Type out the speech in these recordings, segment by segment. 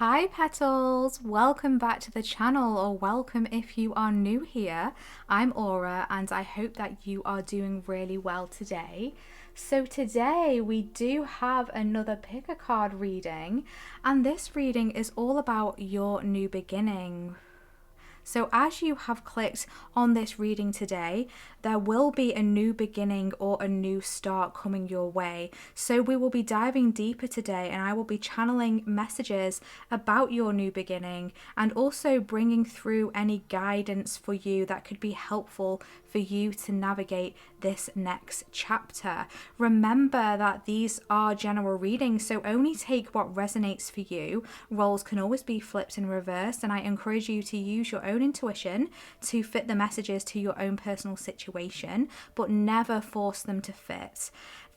Hi petals, welcome back to the channel, or welcome if you are new here. I'm Aura and I hope that you are doing really well today. So today we do have another pick a card reading, and this reading is all about your new beginning. So as you have clicked on this reading today, there will be a new beginning or a new start coming your way. So we will be diving deeper today, and I will be channeling messages about your new beginning and also bringing through any guidance for you that could be helpful for you to navigate this next chapter. Remember that these are general readings, so only take what resonates for you. Roles can always be flipped and reversed, and I encourage you to use your own intuition to fit the messages to your own personal situation, but never force them to fit.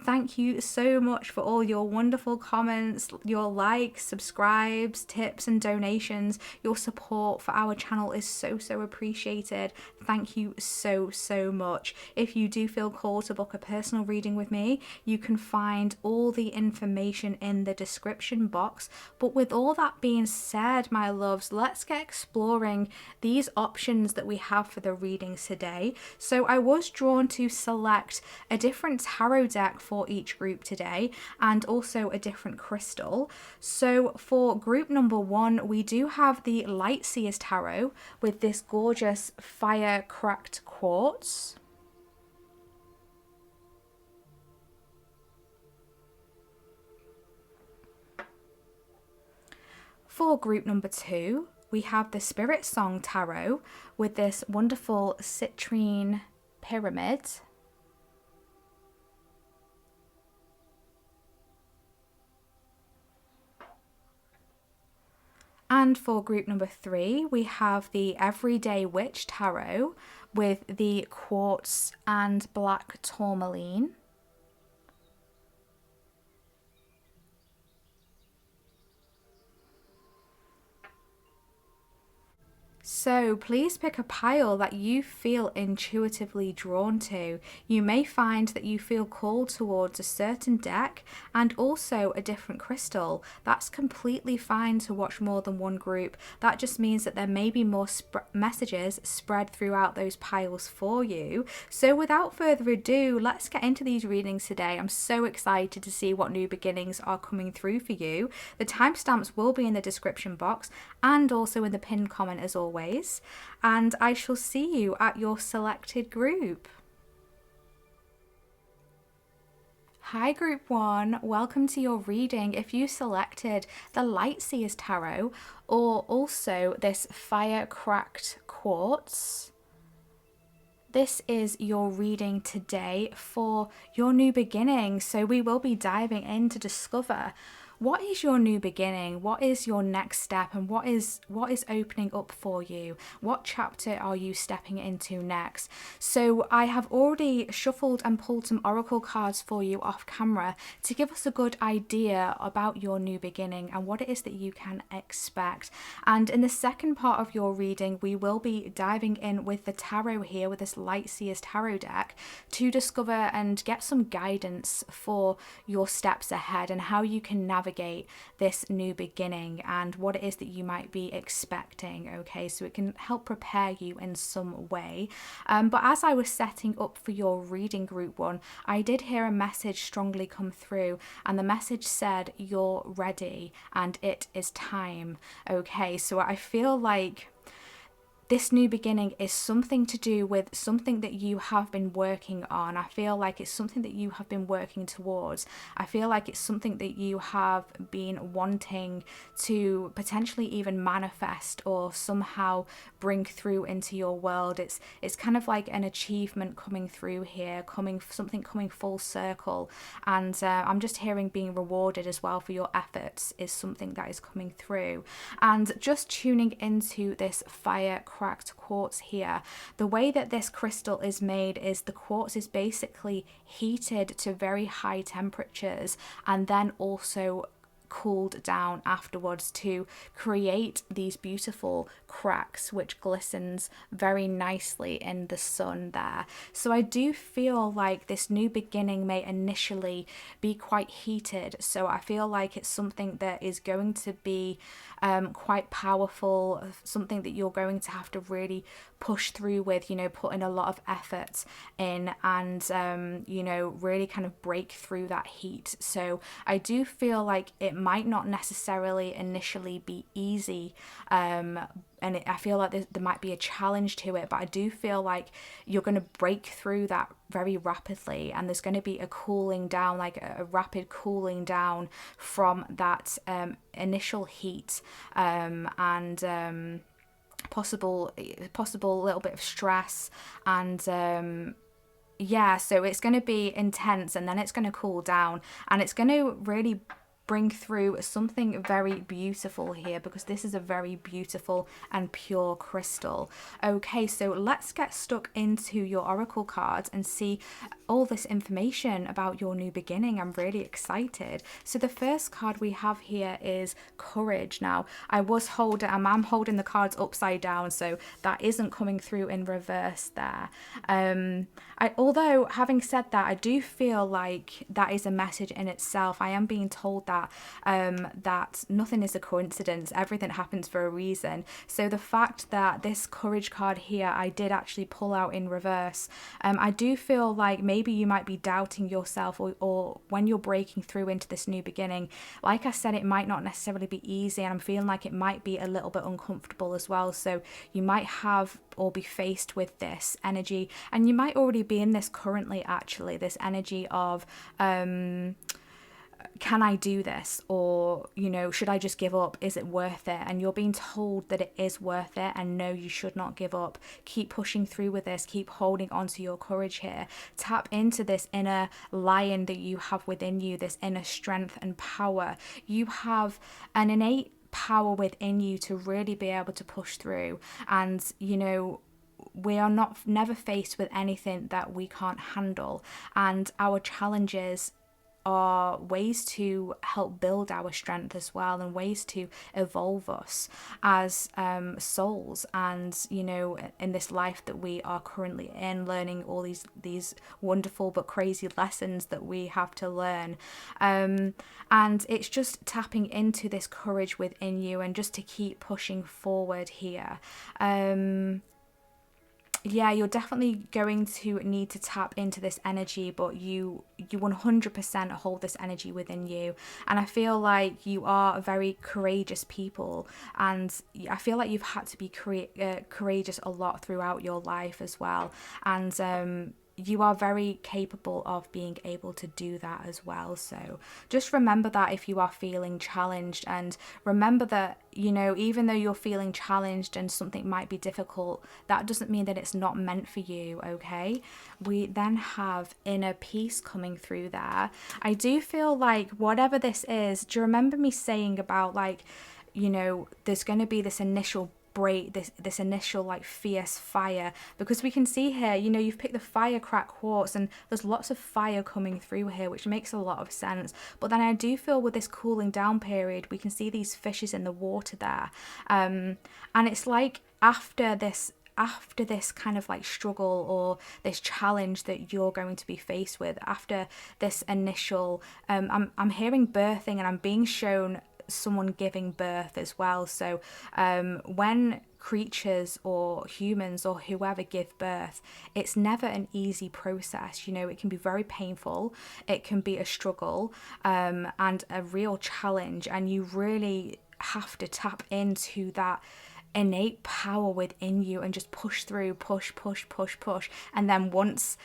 Thank you so much for all your wonderful comments, your likes, subscribes, tips and donations. Your support for our channel is so appreciated. Thank you so much. If you do feel called to book a personal reading with me, you can find all the information in the description box. But with all that being said, my loves, let's get exploring these options that we have for the readings today. So I was drawn to select a different tarot deck for each group today, and also a different crystal. So for group number one, we do have the Light Seers Tarot with this gorgeous fire cracked quartz. For group number two, we have the Spirit Song Tarot with this wonderful citrine pyramid. And for group number three, we have the Everyday Witch Tarot with the quartz and black tourmaline. So please pick a pile that you feel intuitively drawn to. You may find that you feel called towards a certain deck and also a different crystal. That's completely fine to watch more than one group. That just means that there may be more messages spread throughout those piles for you. So without further ado, let's get into these readings today. I'm so excited to see what new beginnings are coming through for you. The timestamps will be in the description box and also in the pinned comment as always. And I shall see you at your selected group. Hi group one, welcome to your reading. If you selected the Light Seers Tarot or also this fire cracked quartz, this is your reading today for your new beginning. So we will be diving in to discover what is your new beginning, what is your next step, and what is opening up for you? What chapter are you stepping into next? So I have already shuffled and pulled some oracle cards for you off camera to give us a good idea about your new beginning and what it is that you can expect. And in the second part of your reading, we will be diving in with the tarot here, with this Light Seers Tarot deck, to discover and get some guidance for your steps ahead and how you can navigate this new beginning and what it is that you might be expecting. Okay, so it can help prepare you in some way. But as I was setting up for your reading group one, I did hear a message strongly come through, and the message said you're ready and it is time. Okay, so I feel like this new beginning is something to do with something that you have been working on. I feel like it's something that you have been working towards. I feel like it's something that you have been wanting to potentially even manifest or somehow bring through into your world. It's kind of like an achievement coming through here, something coming full circle. And I'm just hearing being rewarded as well for your efforts is something that is coming through. And just tuning into this fire cracked quartz here, the way that this crystal is made is the quartz is basically heated to very high temperatures and then also cooled down afterwards to create these beautiful cracks which glistens very nicely in the sun there. So I do feel like this new beginning may initially be quite heated, so I feel like it's something that is going to be quite powerful, something that you're going to have to really push through with, put in a lot of effort in, and really kind of break through that heat. So I do feel like it might not necessarily initially be easy, and I feel like there might be a challenge to it, but I do feel like you're going to break through that very rapidly, and there's going to be a cooling down, like a rapid cooling down from that initial heat, and possible little bit of stress, and so it's going to be intense, and then it's going to cool down, and it's going to really bring through something very beautiful here, because this is a very beautiful and pure crystal. Okay, so let's get stuck into your oracle cards and see all this information about your new beginning. I'm really excited. So the first card we have here is courage. Now I'm holding the cards upside down, so that isn't coming through in reverse there. Although having said that, I do feel like that is a message in itself. I am being told that that nothing is a coincidence, everything happens for a reason. So the fact that this courage card here I did actually pull out in reverse, I do feel like maybe you might be doubting yourself, or when you're breaking through into this new beginning, like I said, it might not necessarily be easy, and I'm feeling like it might be a little bit uncomfortable as well. So you might have or be faced with this energy, and you might already be in this currently, actually, this energy of can I do this? Or, should I just give up? Is it worth it? And you're being told that it is worth it, and no, you should not give up. Keep pushing through with this. Keep holding on to your courage here. Tap into this inner lion that you have within you, this inner strength and power. You have an innate power within you to really be able to push through, and we are never faced with anything that we can't handle, and our challenges are ways to help build our strength as well, and ways to evolve us as souls, and in this life that we are currently in, learning all these wonderful but crazy lessons that we have to learn, and it's just tapping into this courage within you, and just to keep pushing forward here. You're definitely going to need to tap into this energy, but you 100% hold this energy within you. And I feel like you are a very courageous people, and I feel like you've had to be courageous a lot throughout your life as well. And you are very capable of being able to do that as well. So just remember that if you are feeling challenged, and remember that, even though you're feeling challenged and something might be difficult, that doesn't mean that it's not meant for you, okay? We then have inner peace coming through there. I do feel like whatever this is, do you remember me saying about there's going to be this initial break, this initial like fierce fire, because we can see here, you've picked the fire crack quartz, and there's lots of fire coming through here, which makes a lot of sense. But then I do feel with this cooling down period, we can see these fishes in the water there, and it's like after this kind of like struggle or this challenge that you're going to be faced with, after this initial I'm hearing birthing, and I'm being shown someone giving birth as well. So when creatures or humans or whoever give birth, it's never an easy process. It can be very painful, it can be a struggle, and a real challenge, and you really have to tap into that innate power within you and just push through, push, and then once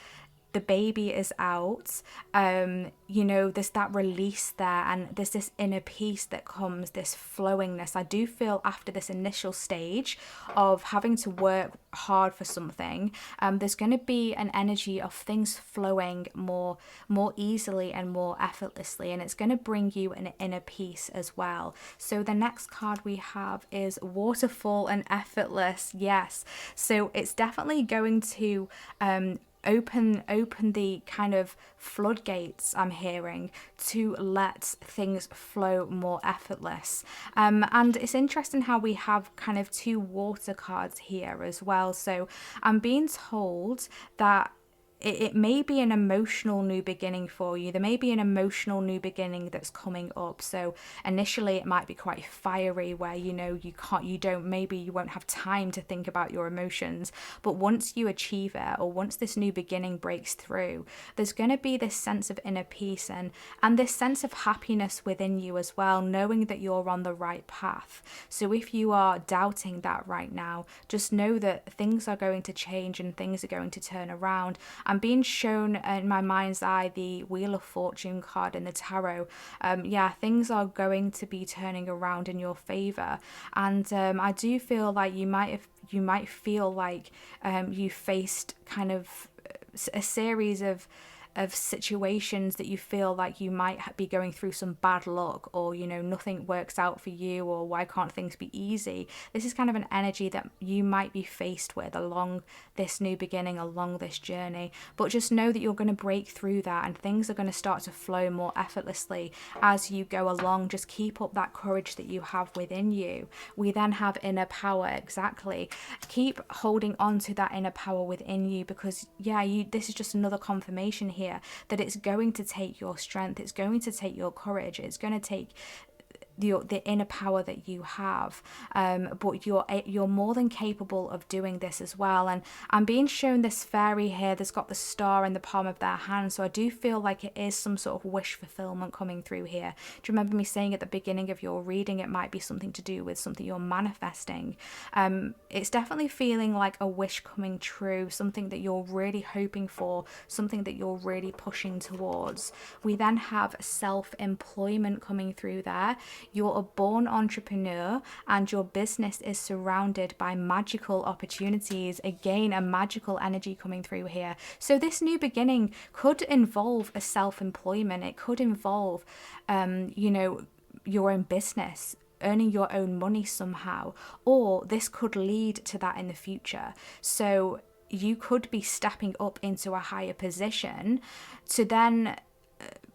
the baby is out, there's that release there, and there's this inner peace that comes, this flowingness. I do feel after this initial stage of having to work hard for something, there's going to be an energy of things flowing more easily and more effortlessly, and it's going to bring you an inner peace as well. So the next card we have is waterfall and effortless. Yes, so it's definitely going to open the kind of floodgates, I'm hearing, to let things flow more effortless. And it's interesting how we have kind of two water cards here as well. So I'm being told that it may be an emotional new beginning for you. There may be an emotional new beginning that's coming up. So initially it might be quite fiery, where you won't have time to think about your emotions. But once you achieve it, or once this new beginning breaks through, there's going to be this sense of inner peace and this sense of happiness within you as well, knowing that you're on the right path. So if you are doubting that right now, just know that things are going to change and things are going to turn around. I'm being shown in my mind's eye the Wheel of Fortune card in the tarot. Things are going to be turning around in your favor, and I do feel like you might feel like you faced kind of a series of situations that you feel like you might be going through some bad luck, or nothing works out for you, or why can't things be easy. This is kind of an energy that you might be faced with along this new beginning, along this journey. But just know that you're going to break through that, and things are going to start to flow more effortlessly as you go along. Just keep up that courage that you have within you. We then have inner power. Exactly. Keep holding on to that inner power within you, because this is just another confirmation here that it's going to take your strength, it's going to take your courage, it's going to take the inner power that you have, but you're more than capable of doing this as well. And I'm being shown this fairy here that's got the star in the palm of their hand, so I do feel like it is some sort of wish fulfillment coming through here. Do you remember me saying at the beginning of your reading it might be something to do with something you're manifesting? It's definitely feeling like a wish coming true, something that you're really hoping for, something that you're really pushing towards. We then have self-employment coming through there. You're a born entrepreneur and your business is surrounded by magical opportunities. Again, a magical energy coming through here. So this new beginning could involve a self-employment. It could involve, your own business, earning your own money somehow, or this could lead to that in the future. So you could be stepping up into a higher position to then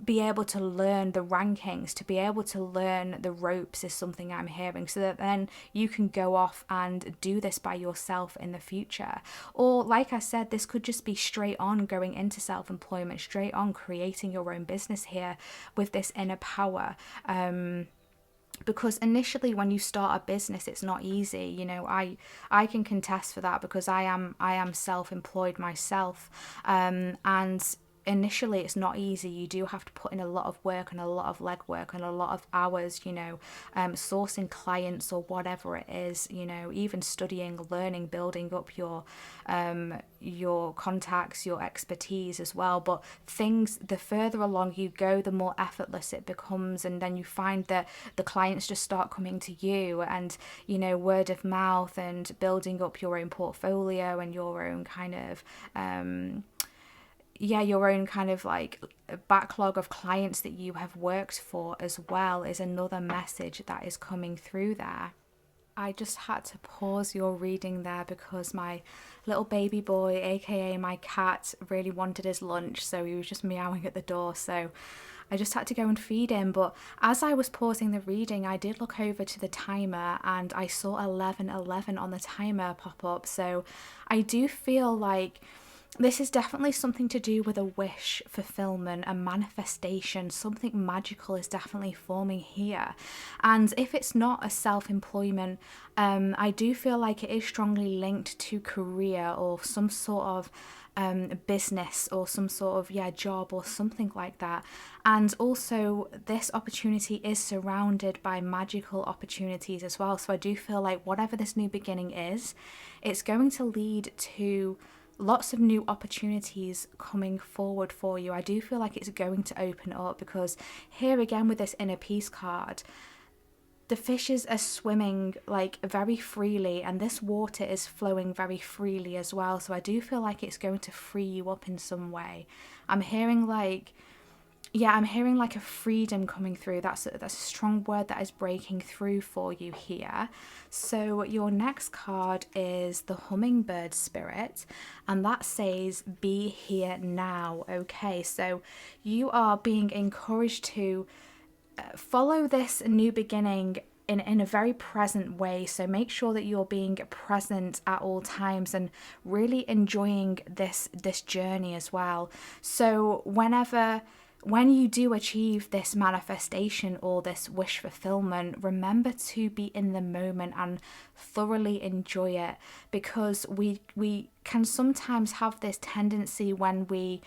be able to learn the rankings, to be able to learn the ropes is something I'm hearing, so that then you can go off and do this by yourself in the future. Or like I said, this could just be straight on going into self-employment, straight on creating your own business here with this inner power. Because initially when you start a business, it's not easy. I can contest for that, because I am self-employed myself, and initially it's not easy. You do have to put in a lot of work and a lot of legwork and a lot of hours, sourcing clients or whatever it is, even studying, learning, building up your contacts, your expertise as well. But the further along you go, the more effortless it becomes, and then you find that the clients just start coming to you, and word of mouth, and building up your own portfolio and your own kind of your own kind of like backlog of clients that you have worked for as well is another message that is coming through there. I just had to pause your reading there because my little baby boy, aka my cat, really wanted his lunch, so he was just meowing at the door, so I just had to go and feed him. But as I was pausing the reading, I did look over to the timer and I saw 11:11 on the timer pop up. So I do feel like this is definitely something to do with a wish fulfillment, a manifestation. Something magical is definitely forming here. And if it's not a self-employment, I do feel like it is strongly linked to career or some sort of business or some sort of job or something like that. And also this opportunity is surrounded by magical opportunities as well. So I do feel like whatever this new beginning is, it's going to lead to lots of new opportunities coming forward for you. I do feel like it's going to open up, because here again with this inner peace card, the fishes are swimming like very freely, and this water is flowing very freely as well. So I do feel like it's going to free you up in some way. I'm hearing like, Yeah, I'm hearing like a freedom coming through. That's a strong word that is breaking through for you here. So your next card is the hummingbird spirit, and that says be here now. Okay, so you are being encouraged to follow this new beginning in a very present way. So make sure that you're being present at all times and really enjoying this journey as well. So when you do achieve this manifestation or this wish fulfillment, remember to be in the moment and thoroughly enjoy it, because we can sometimes have this tendency when we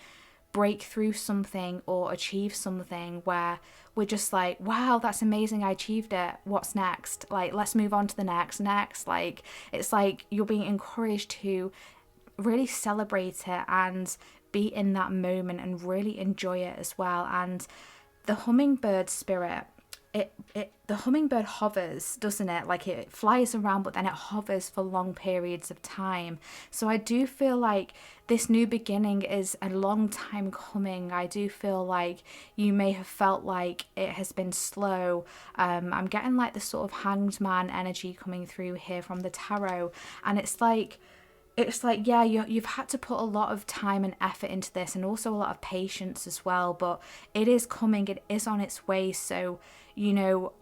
break through something or achieve something where we're just like, wow, that's amazing, I achieved it, what's next, like let's move on to the next. Like it's like you're being encouraged to really celebrate it and be in that moment and really enjoy it as well. And the hummingbird spirit, the hummingbird hovers, doesn't it? Like it flies around, but then it hovers for long periods of time. So I do feel like this new beginning is a long time coming. I do feel like you may have felt like it has been slow. I'm getting like the sort of hanged man energy coming through here from the tarot, and it's like, yeah, you've had to put a lot of time and effort into this, and also a lot of patience as well, but it is coming, it is on its way. So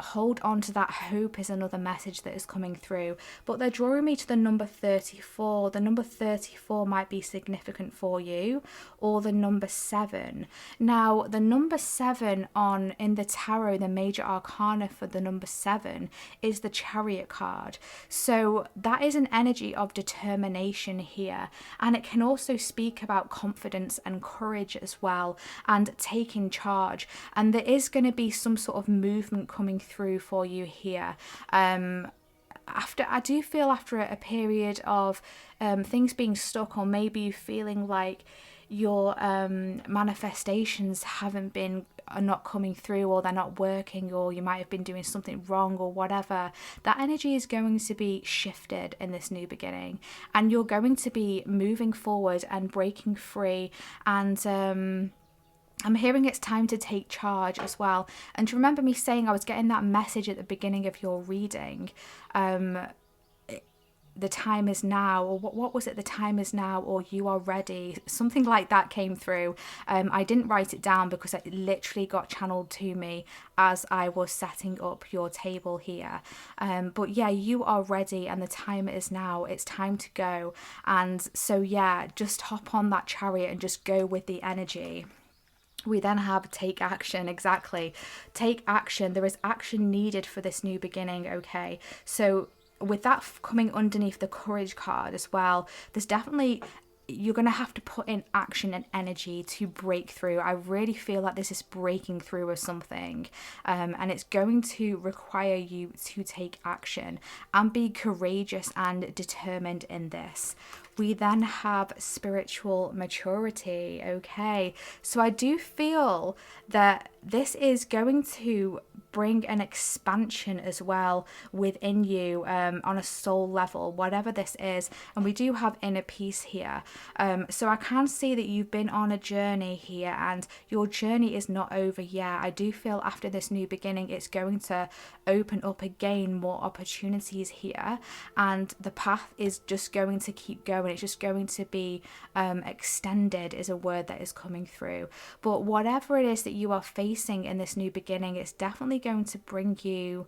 hold on to that. Hope is another message that is coming through. But they're drawing me to the number 34. The number 34 might be significant for you, or the number 7. Now, the number 7 in the tarot, the major arcana for the number 7 is the Chariot card. So that is an energy of determination here, and it can also speak about confidence and courage as well, and taking charge. And there is going to be some sort of movement coming through for you here. I do feel after a period of things being stuck, or maybe you feeling like your manifestations are not coming through, or they're not working, or you might have been doing something wrong or whatever, that energy is going to be shifted in this new beginning, and you're going to be moving forward and breaking free. And I'm hearing it's time to take charge as well. And remember me saying I was getting that message at the beginning of your reading. The time is now, or what was it? The time is now, or you are ready. Something like that came through. I didn't write it down because it literally got channeled to me as I was setting up your table here. But yeah, you are ready, and the time is now. It's time to go. And so yeah, just hop on that chariot and just go with the energy. We then have take action. Exactly. Take action. There is action needed for this new beginning. Okay. So with that coming underneath the courage card as well, there's definitely, you're going to have to put in action and energy to break through. I really feel like this is breaking through of something, and it's going to require you to take action and be courageous and determined in this. We then have spiritual maturity. Okay, so I do feel that this is going to bring an expansion as well within you, on a soul level, whatever this is. And we do have inner peace here. So I can see that you've been on a journey here, and your journey is not over yet. I do feel after this new beginning, it's going to open up again more opportunities here, and the path is just going to keep going. It's just going to be extended is a word that is coming through. But whatever it is that you are facing in this new beginning, it's definitely going to bring you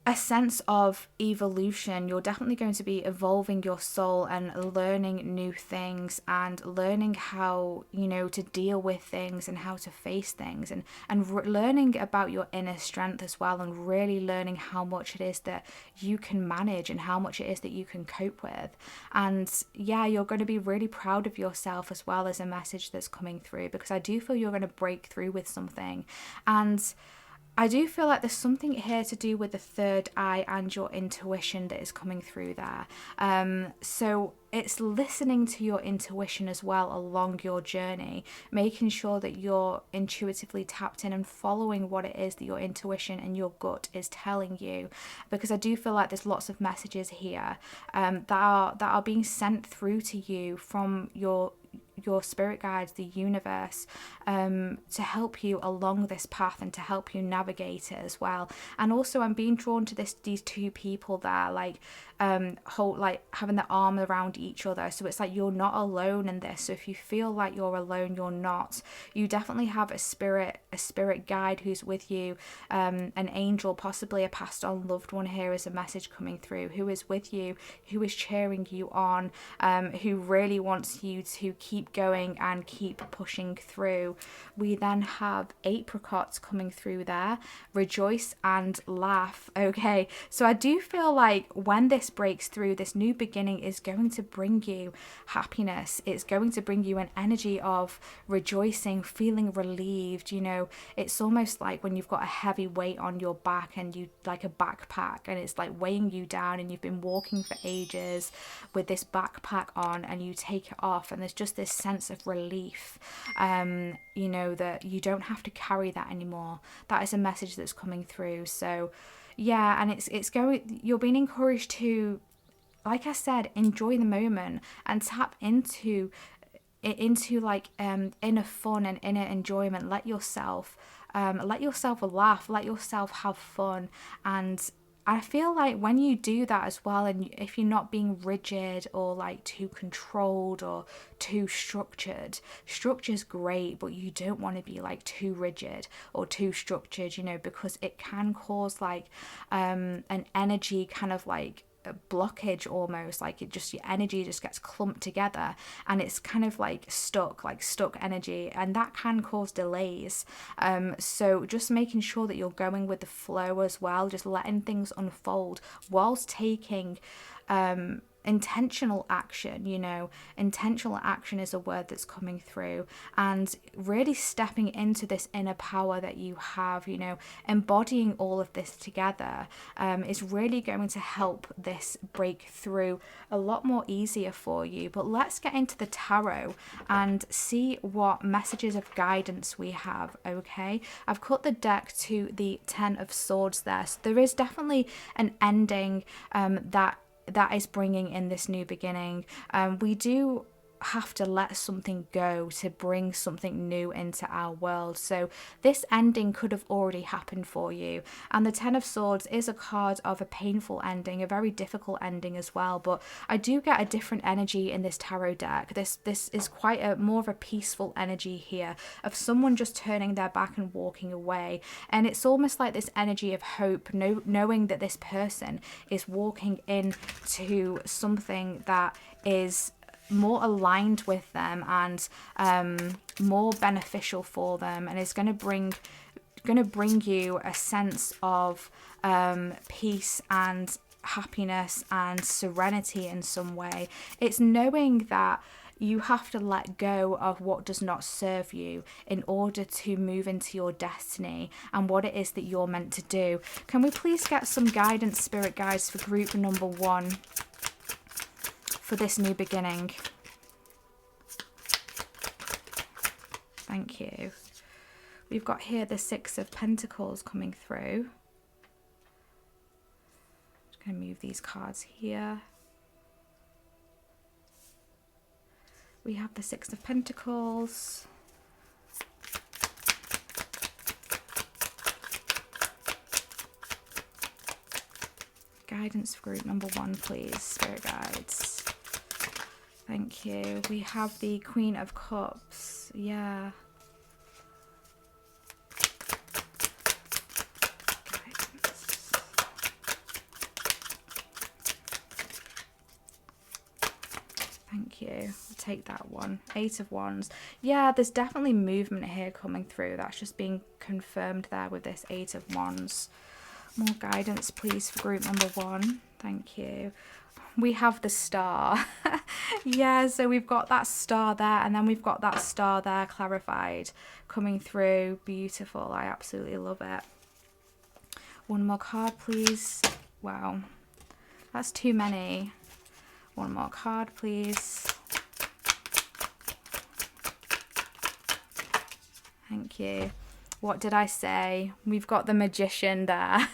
a sense of evolution. You're definitely going to be evolving your soul and learning new things, and learning how, to deal with things and how to face things, and learning about your inner strength as well, and really learning how much it is that you can manage and how much it is that you can cope with. And yeah, you're going to be really proud of yourself as well, as a message that's coming through, because I do feel you're going to break through with something. And I do feel like there's something here to do with the third eye and your intuition that is coming through there. So it's listening to your intuition as well along your journey, making sure that you're intuitively tapped in and following what it is that your intuition and your gut is telling you. Because I do feel like there's lots of messages here that are being sent through to you from your your spirit guides, the universe, to help you along this path and to help you navigate it as well. And also I'm being drawn to these two people there, like having their arm around each other. So it's like you're not alone in this. So if you feel like you're alone, you're not. You definitely have a spirit guide who's with you, an angel, possibly a passed on loved one here is a message coming through, who is with you, who is cheering you on, who really wants you to keep going and keep pushing through. We then have apricots coming through there, rejoice and laugh. Okay, so I do feel like when this breaks through, this new beginning is going to bring you happiness. It's going to bring you an energy of rejoicing, feeling relieved. You know, it's almost like when you've got a heavy weight on your back and you like a backpack and it's like weighing you down, and you've been walking for ages with this backpack on, and you take it off and there's just this sense of relief, you know, that you don't have to carry that anymore. That is a message that's coming through. So yeah, and it's going, you're being encouraged to, like I said, enjoy the moment and tap into like inner fun and inner enjoyment. Let yourself laugh, let yourself have fun. And I feel like when you do that as well, and if you're not being rigid or like too controlled or too structured, structure's great, but you don't want to be like too rigid or too structured, you know, because it can cause like an energy kind of like a blockage, almost like it just, your energy just gets clumped together and it's kind of like stuck energy, and that can cause delays. So just making sure that you're going with the flow as well, just letting things unfold whilst taking intentional action. You know, intentional action is a word that's coming through, and really stepping into this inner power that you have, you know, embodying all of this together is really going to help this break through a lot more easier for you. But let's get into the tarot and see what messages of guidance we have. Okay, I've cut the deck to the 10 of Swords there, so there is definitely an ending that is bringing in this new beginning. We do have to let something go to bring something new into our world. So this ending could have already happened for you. And the 10 of Swords is a card of a painful ending, a very difficult ending as well. But I do get a different energy in this tarot deck. This is quite a more of a peaceful energy here of someone just turning their back and walking away. And it's almost like this energy of hope, knowing that this person is walking into something that is more aligned with them and more beneficial for them, and it's going to bring you a sense of peace and happiness and serenity in some way. It's knowing that you have to let go of what does not serve you in order to move into your destiny and what it is that you're meant to do. Can we please get some guidance, spirit guides, for group number 1 for this new beginning? Thank you. We've got here the 6 of Pentacles coming through. Just going to move these cards here. We have the 6 of Pentacles. Guidance for group number 1, please, spirit guides. Thank you. We have the Queen of Cups. Yeah. Guidance. Thank you. I'll take that one. 8 of Wands. Yeah, there's definitely movement here coming through. That's just being confirmed there with this 8 of Wands. More guidance, please, for group number 1. Thank you. We have the Star. Yeah, so we've got that star there, and then we've got that star there clarified coming through. Beautiful. I absolutely love it. One more card, please. Wow, that's too many. One more card, please. Thank you. What did I say? We've got the Magician there.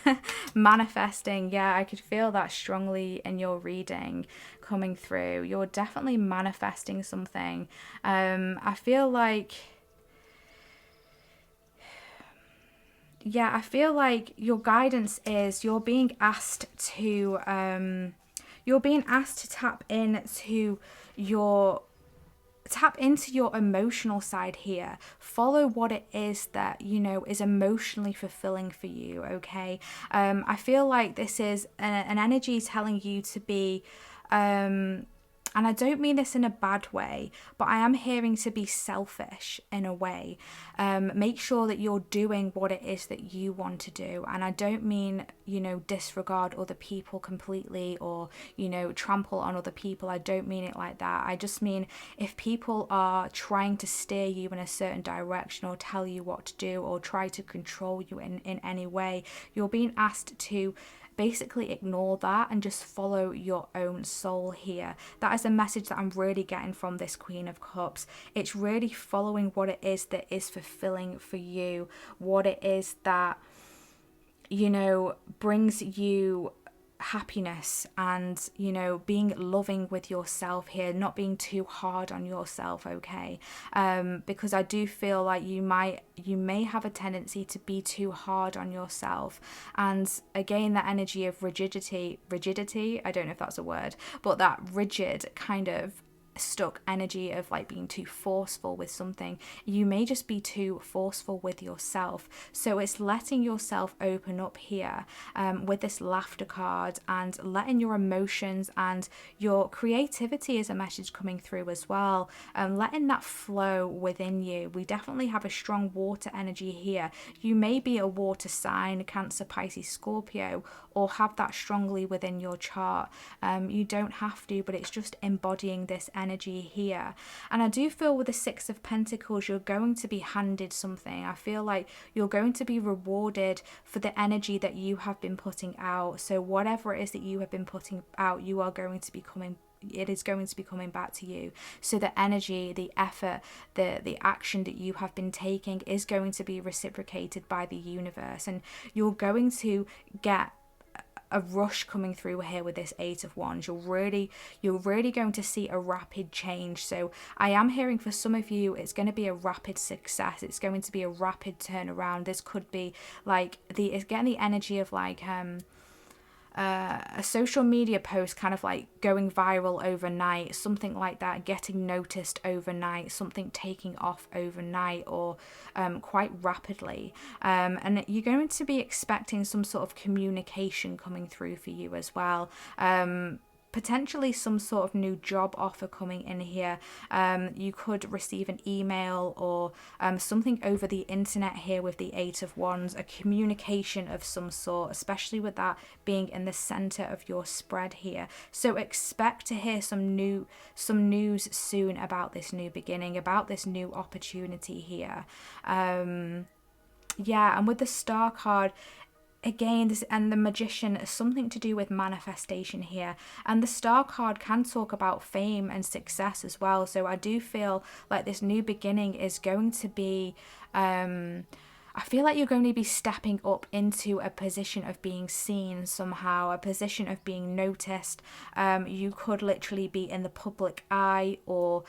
Manifesting. Yeah, I could feel that strongly in your reading coming through. You're definitely manifesting something. I feel like... Yeah, I feel like your guidance is you're being asked to tap into your emotional side here. Follow what it is that, you know, is emotionally fulfilling for you, okay? I feel like this is an energy telling you to be, and I don't mean this in a bad way, but I am hearing to be selfish in a way. Make sure that you're doing what it is that you want to do. And I don't mean, you know, disregard other people completely or, you know, trample on other people. I don't mean it like that. I just mean if people are trying to steer you in a certain direction or tell you what to do or try to control you in any way, you're being asked to basically ignore that and just follow your own soul here. That is a message that I'm really getting from this Queen of Cups. It's really following what it is that is fulfilling for you, what it is that, you know, brings you happiness and, you know, being loving with yourself here, not being too hard on yourself, okay? Because I do feel like you may have a tendency to be too hard on yourself. And again, that energy of rigidity, I don't know if that's a word, but that rigid kind of stuck energy of like being too forceful with something. You may just be too forceful with yourself. So it's letting yourself open up here with this laughter card and letting your emotions and your creativity as a message coming through as well, letting that flow within you. We definitely have a strong water energy here. You may be a water sign, Cancer, Pisces, Scorpio, or have that strongly within your chart. You don't have to, but it's just embodying this energy here. And I do feel with the Six of Pentacles, you're going to be handed something. I feel like you're going to be rewarded for the energy that you have been putting out. So whatever it is that you have been putting out, you are going to be coming it is going to be coming back to you. So the energy, the effort, the action that you have been taking is going to be reciprocated by the universe, and you're going to get a rush coming through here with this Eight of Wands. You're really going to see a rapid change. So I am hearing for some of you, it's going to be a rapid success. It's going to be a rapid turnaround. This could be like it's getting the energy of like a social media post kind of like going viral overnight, something like that, getting noticed overnight, something taking off overnight or quite rapidly. And you're going to be expecting some sort of communication coming through for you as well. Potentially some sort of new job offer coming in here. You could receive an email or something over the internet here with the Eight of Wands, a communication of some sort, especially with that being in the center of your spread here. So expect to hear some news soon about this new beginning, about this new opportunity here. Yeah, and with the Star card, again, this and the Magician is something to do with manifestation here, and the Star card can talk about fame and success as well. So I do feel like this new beginning is going to be I feel like you're going to be stepping up into a position of being seen somehow, a position of being noticed. You could literally be in the public eye, or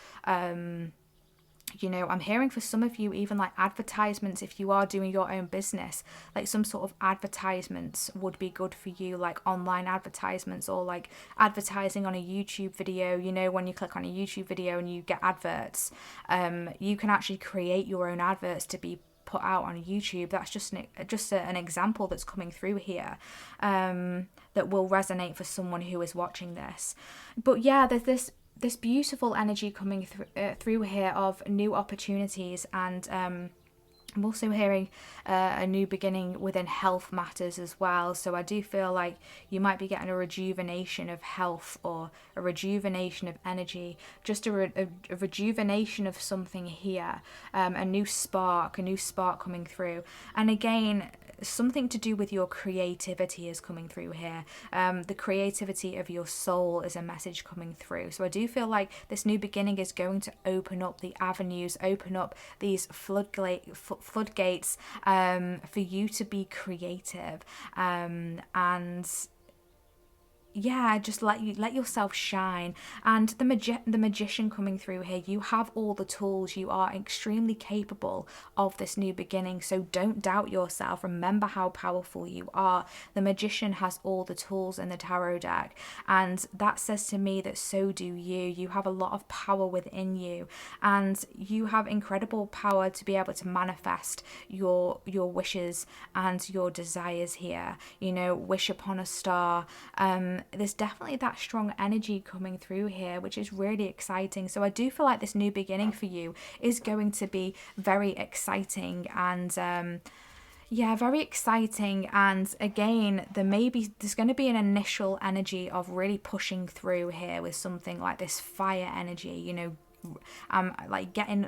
you know, I'm hearing for some of you even like advertisements. If you are doing your own business, like some sort of advertisements would be good for you, like online advertisements or like advertising on a YouTube video. You know, when you click on a YouTube video and you get adverts, you can actually create your own adverts to be put out on YouTube. That's just an example that's coming through here that will resonate for someone who is watching this. But yeah, there's this beautiful energy coming through here of new opportunities, and I'm also hearing a new beginning within health matters as well. So I do feel like you might be getting a rejuvenation of health or a rejuvenation of energy, just a rejuvenation of something here, a new spark coming through. And again, something to do with your creativity is coming through here. The creativity of your soul is a message coming through. So I do feel like this new beginning is going to open up the avenues, open up these floodgates for you to be creative, and yeah, just let yourself shine. And the magician coming through here, you have all the tools, you are extremely capable of this new beginning, so don't doubt yourself. Remember how powerful you are. The magician has all the tools in the tarot deck, and that says to me that so do you have a lot of power within you, and you have incredible power to be able to manifest your wishes and your desires here. You know, wish upon a star. There's definitely that strong energy coming through here, which is really exciting. So I do feel like this new beginning for you is going to be very exciting, and very exciting. And again, there's going to be an initial energy of really pushing through here with something like this fire energy, you know. I'm getting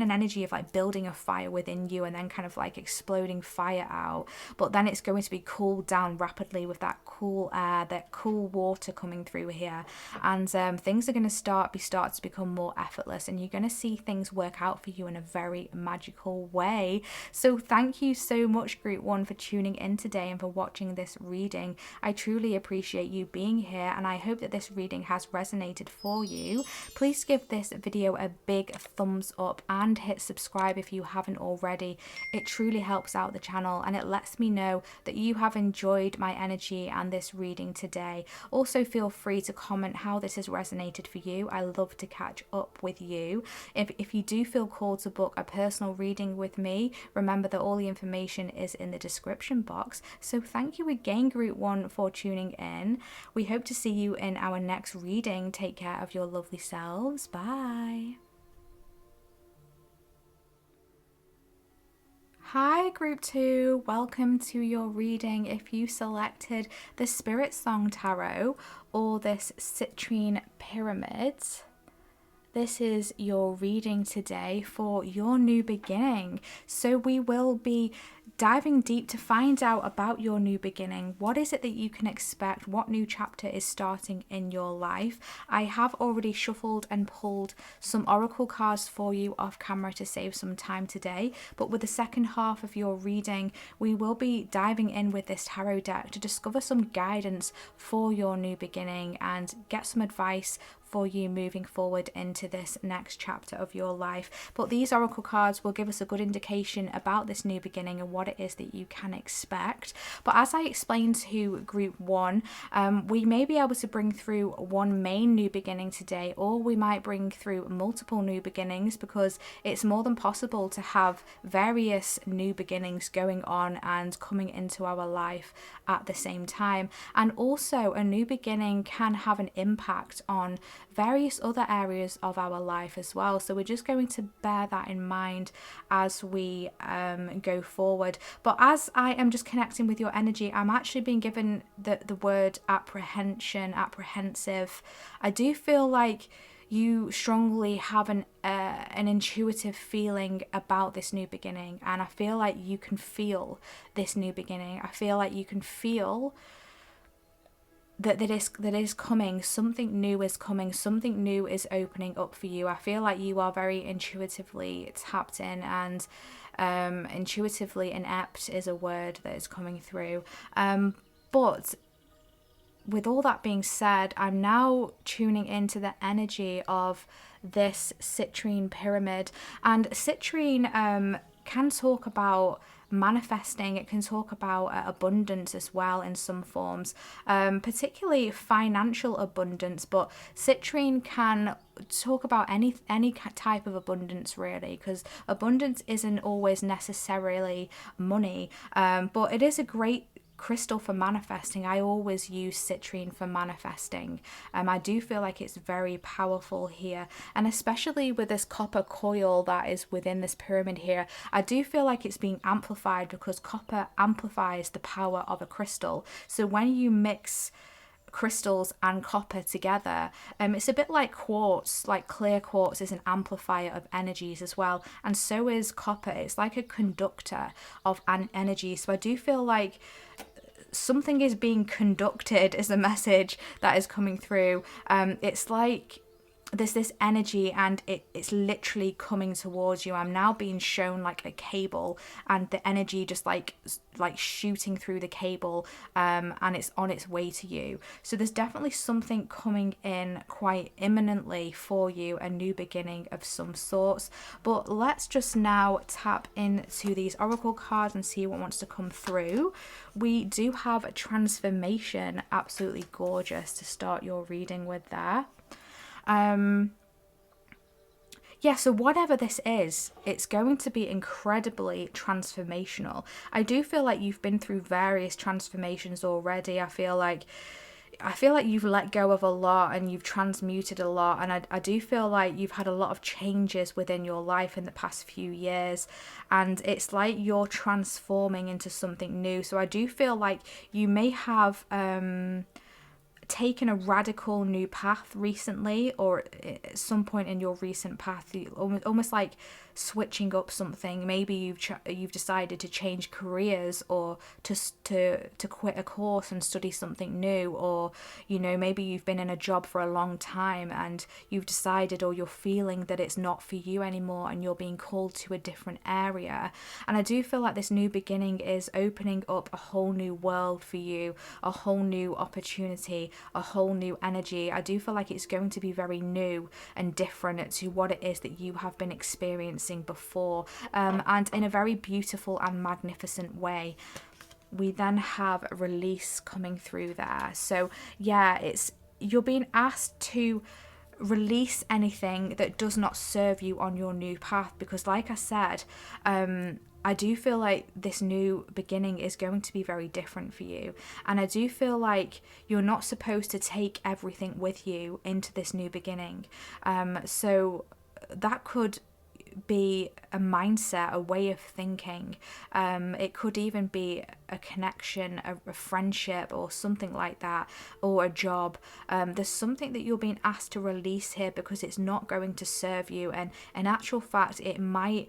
an energy of like building a fire within you and then kind of like exploding fire out, but then it's going to be cooled down rapidly with that cool air, that cool water coming through here, and things are going to start to become more effortless, and you're going to see things work out for you in a very magical way. So thank you so much, Group 1, for tuning in today and for watching this reading. I truly appreciate you being here, and I hope that this reading has resonated for you. Please give this video a big thumbs up and hit subscribe if you haven't already. It truly helps out the channel, and it lets me know that you have enjoyed my energy and this reading today. Also, feel free to comment how this has resonated for you. I love to catch up with you. If you do feel called to book a personal reading with me, remember that all the information is in the description box. So thank you again, Group 1, for tuning in. We hope to see you in our next reading. Take care of your lovely selves. Bye. Hi Group 2, welcome to your reading. If you selected the Spirit Song Tarot or this Citrine Pyramid, this is your reading today for your new beginning. So we will be diving deep to find out about your new beginning. What is it that you can expect? What new chapter is starting in your life? I have already shuffled and pulled some oracle cards for you off camera to save some time today, but with the second half of your reading, we will be diving in with this tarot deck to discover some guidance for your new beginning and get some advice for you moving forward into this next chapter of your life. But these oracle cards will give us a good indication about this new beginning and what it is that you can expect. But as I explained to Group 1, we may be able to bring through one main new beginning today, or we might bring through multiple new beginnings, because it's more than possible to have various new beginnings going on and coming into our life at the same time. And also, a new beginning can have an impact on various other areas of our life as well. So we're just going to bear that in mind as we go forward. But as I am just connecting with your energy, I'm actually being given the word apprehension, apprehensive. I do feel like you strongly have an intuitive feeling about this new beginning, and I feel like you can feel this new beginning. I feel like you can feel that is coming. Something new is coming. Something new is opening up for you. I feel like you are very intuitively tapped in, and intuitively inept is a word that is coming through. But with all that being said, I'm now tuning into the energy of this citrine pyramid, and citrine can talk about manifesting. It can talk about abundance as well in some forms, particularly financial abundance, but citrine can talk about any type of abundance, really, because abundance isn't always necessarily money, but it is a great crystal for manifesting. I always use citrine for manifesting. I do feel like it's very powerful here, and especially with this copper coil that is within this pyramid here, I do feel like it's being amplified because copper amplifies the power of a crystal. So when you mix crystals and copper together. It's a bit like quartz, like clear quartz is an amplifier of energies as well, and so is copper. It's like a conductor of an energy. So I do feel like something is being conducted is a message that is coming through. It's like there's this energy and it's literally coming towards you. I'm now being shown like a cable and the energy just like shooting through the cable, and it's on its way to you. So there's definitely something coming in quite imminently for you, a new beginning of some sorts. But let's just now tap into these oracle cards and see what wants to come through. We do have a transformation, absolutely gorgeous to start your reading with there. Yeah, so whatever this is, it's going to be incredibly transformational. I do feel like you've been through various transformations already. I feel like you've let go of a lot and you've transmuted a lot, and I do feel like you've had a lot of changes within your life in the past few years, and it's like you're transforming into something new. So I do feel like you may have taken a radical new path recently, or at some point in your recent path, almost like switching up something. Maybe you've decided to change careers, or to quit a course and study something new, or maybe you've been in a job for a long time and you've decided, or you're feeling that it's not for you anymore and you're being called to a different area. And I do feel like this new beginning is opening up a whole new world for you, a whole new opportunity, a whole new energy. I do feel like it's going to be very new and different to what it is that you have been experiencing before, and in a very beautiful and magnificent way. We then have a release coming through there. So yeah, you're being asked to release anything that does not serve you on your new path, because like I said, I do feel like this new beginning is going to be very different for you. And I do feel like you're not supposed to take everything with you into this new beginning. So that could be a mindset, a way of thinking. It could even be a connection, a friendship, or something like that, or a job. There's something that you're being asked to release here because it's not going to serve you, and in actual fact it might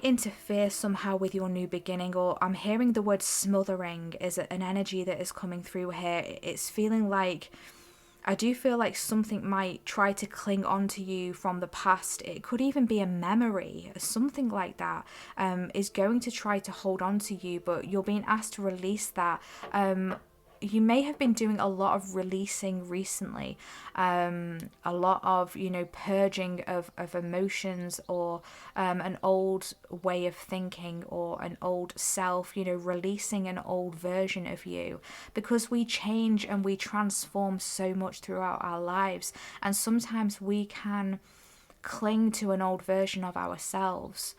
interfere somehow with your new beginning. Or I'm hearing the word smothering is an energy that is coming through here. It's feeling like, I do feel like something might try to cling on to you from the past. It could even be a memory, something like that, is going to try to hold on to you, but you're being asked to release that. You may have been doing a lot of releasing recently, a lot of, purging of emotions, or an old way of thinking, or an old self, releasing an old version of you, because we change and we transform so much throughout our lives, and sometimes we can cling to an old version of ourselves.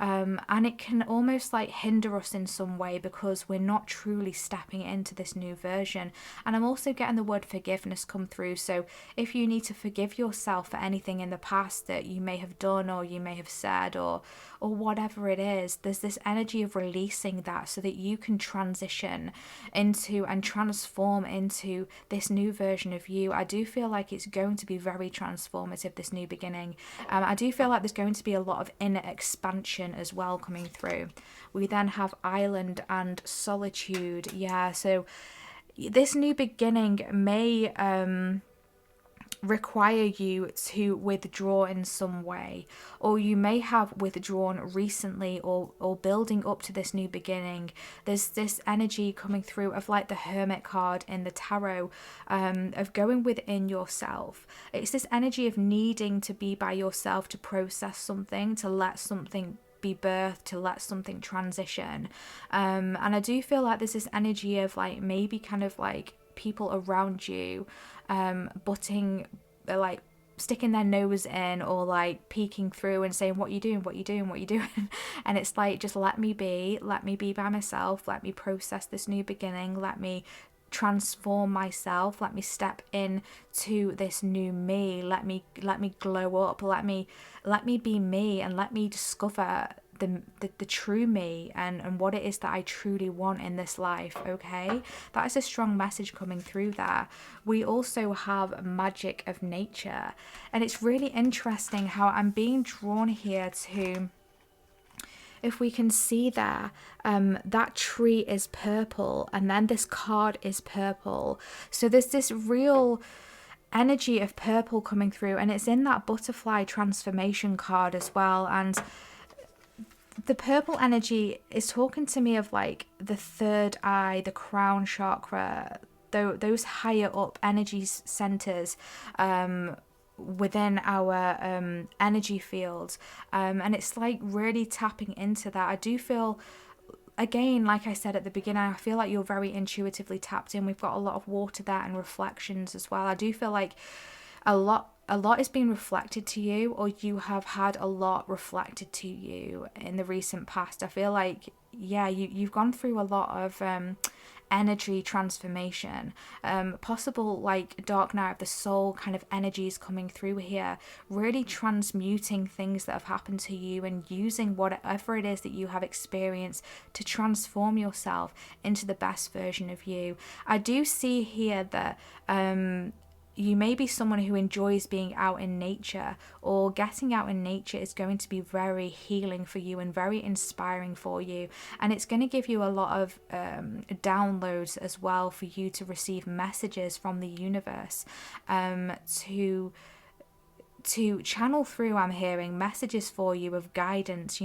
And it can almost like hinder us in some way because we're not truly stepping into this new version. And I'm also getting the word forgiveness come through. So if you need to forgive yourself for anything in the past that you may have done, or you may have said, or whatever it is, there's this energy of releasing that so that you can transition into and transform into this new version of you. I do feel like it's going to be very transformative, this new beginning. I do feel like there's going to be a lot of inner expansion as well coming through. We then have island and solitude. Yeah, so this new beginning may require you to withdraw in some way, or you may have withdrawn recently, or building up to this new beginning. There's this energy coming through of like the Hermit card in the tarot, of going within yourself. It's this energy of needing to be by yourself to process something, to let something be birthed, to let something transition. And I do feel like there's this energy of like maybe kind of like people around you sticking their nose in, or like peeking through and saying, what you doing, and it's like, just let me be by myself, let me process this new beginning, let me transform myself, let me step in to this new me, let me glow up, let me be me, and let me discover the true me and what it is that I truly want in this life. Okay, that is a strong message coming through there. We also have magic of nature, and it's really interesting how I'm being drawn here to, if we can see there, that tree is purple and then this card is purple. So there's this real energy of purple coming through, and it's in that butterfly transformation card as well. And the purple energy is talking to me of like the third eye, the crown chakra, those higher up energy centers within our energy fields, and it's like really tapping into that. I do feel, again, like I said at the beginning, I feel like you're very intuitively tapped in. We've got a lot of water there and reflections as well. I do feel like a lot is being reflected to you, or you have had a lot reflected to you in the recent past. I feel like, yeah, you've gone through a lot of energy transformation, possible like dark night of the soul kind of energies coming through here, really transmuting things that have happened to you and using whatever it is that you have experienced to transform yourself into the best version of you. I do see here that you may be someone who enjoys being out in nature, or getting out in nature is going to be very healing for you and very inspiring for you. And it's going to give you a lot of downloads as well for you to receive messages from the universe, to channel through. I'm hearing messages for you of guidance,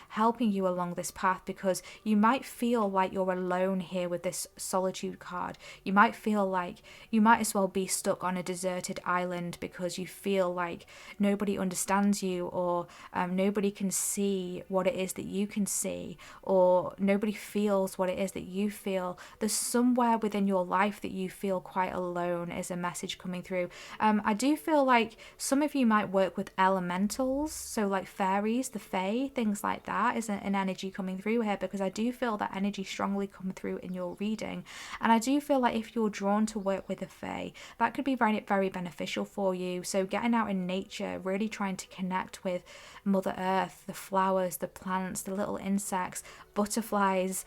helping you along this path, because you might feel like you're alone here with this solitude card. You might feel like you might as well be stuck on a deserted island because you feel like nobody understands you, or nobody can see what it is that you can see, or nobody feels what it is that you feel. There's somewhere within your life that you feel quite alone, is a message coming through. I do feel like some of you might work with elementals, so like fairies, the fae, things like that is an energy coming through here, because I do feel that energy strongly come through in your reading. And I do feel like if you're drawn to work with a fae, that could be very, very beneficial for you. So getting out in nature, really trying to connect with Mother Earth, the flowers, the plants, the little insects, butterflies,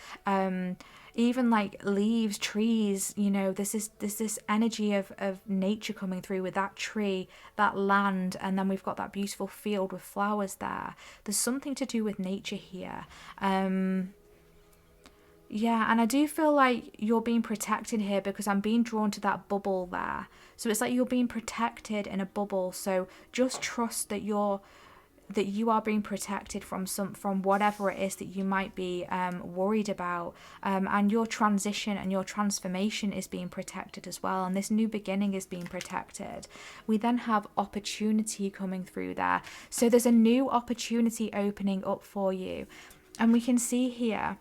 even like leaves, trees, there's this energy of nature coming through with that tree, that land, and then we've got that beautiful field with flowers there. There's something to do with nature here. Yeah, and I do feel like you're being protected here, because I'm being drawn to that bubble there. So it's like you're being protected in a bubble. So just trust that you are being protected from whatever it is that you might be worried about, and your transition and your transformation is being protected as well, and this new beginning is being protected. We then have opportunity coming through there, so there's a new opportunity opening up for you, and we can see here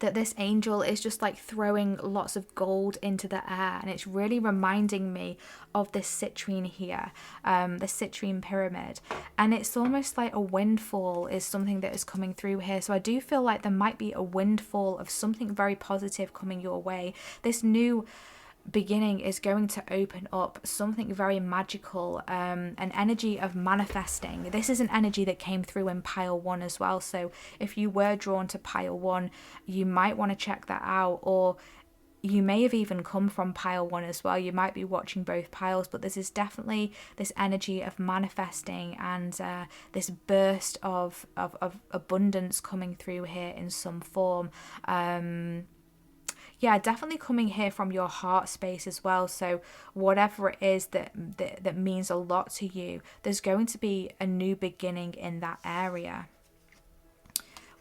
that this angel is just like throwing lots of gold into the air, and it's really reminding me of this citrine here, the citrine pyramid, and it's almost like a windfall is something that is coming through here. So I do feel like there might be a windfall of something very positive coming your way. This new beginning is going to open up something very magical, an energy of manifesting. This is an energy that came through in pile 1 as well, so if you were drawn to pile 1, you might want to check that out, or you may have even come from pile 1 as well. You might be watching both piles, but this is definitely this energy of manifesting and this burst of abundance coming through here in some form. Yeah, definitely coming here from your heart space as well. So whatever it is that means a lot to you, there's going to be a new beginning in that area.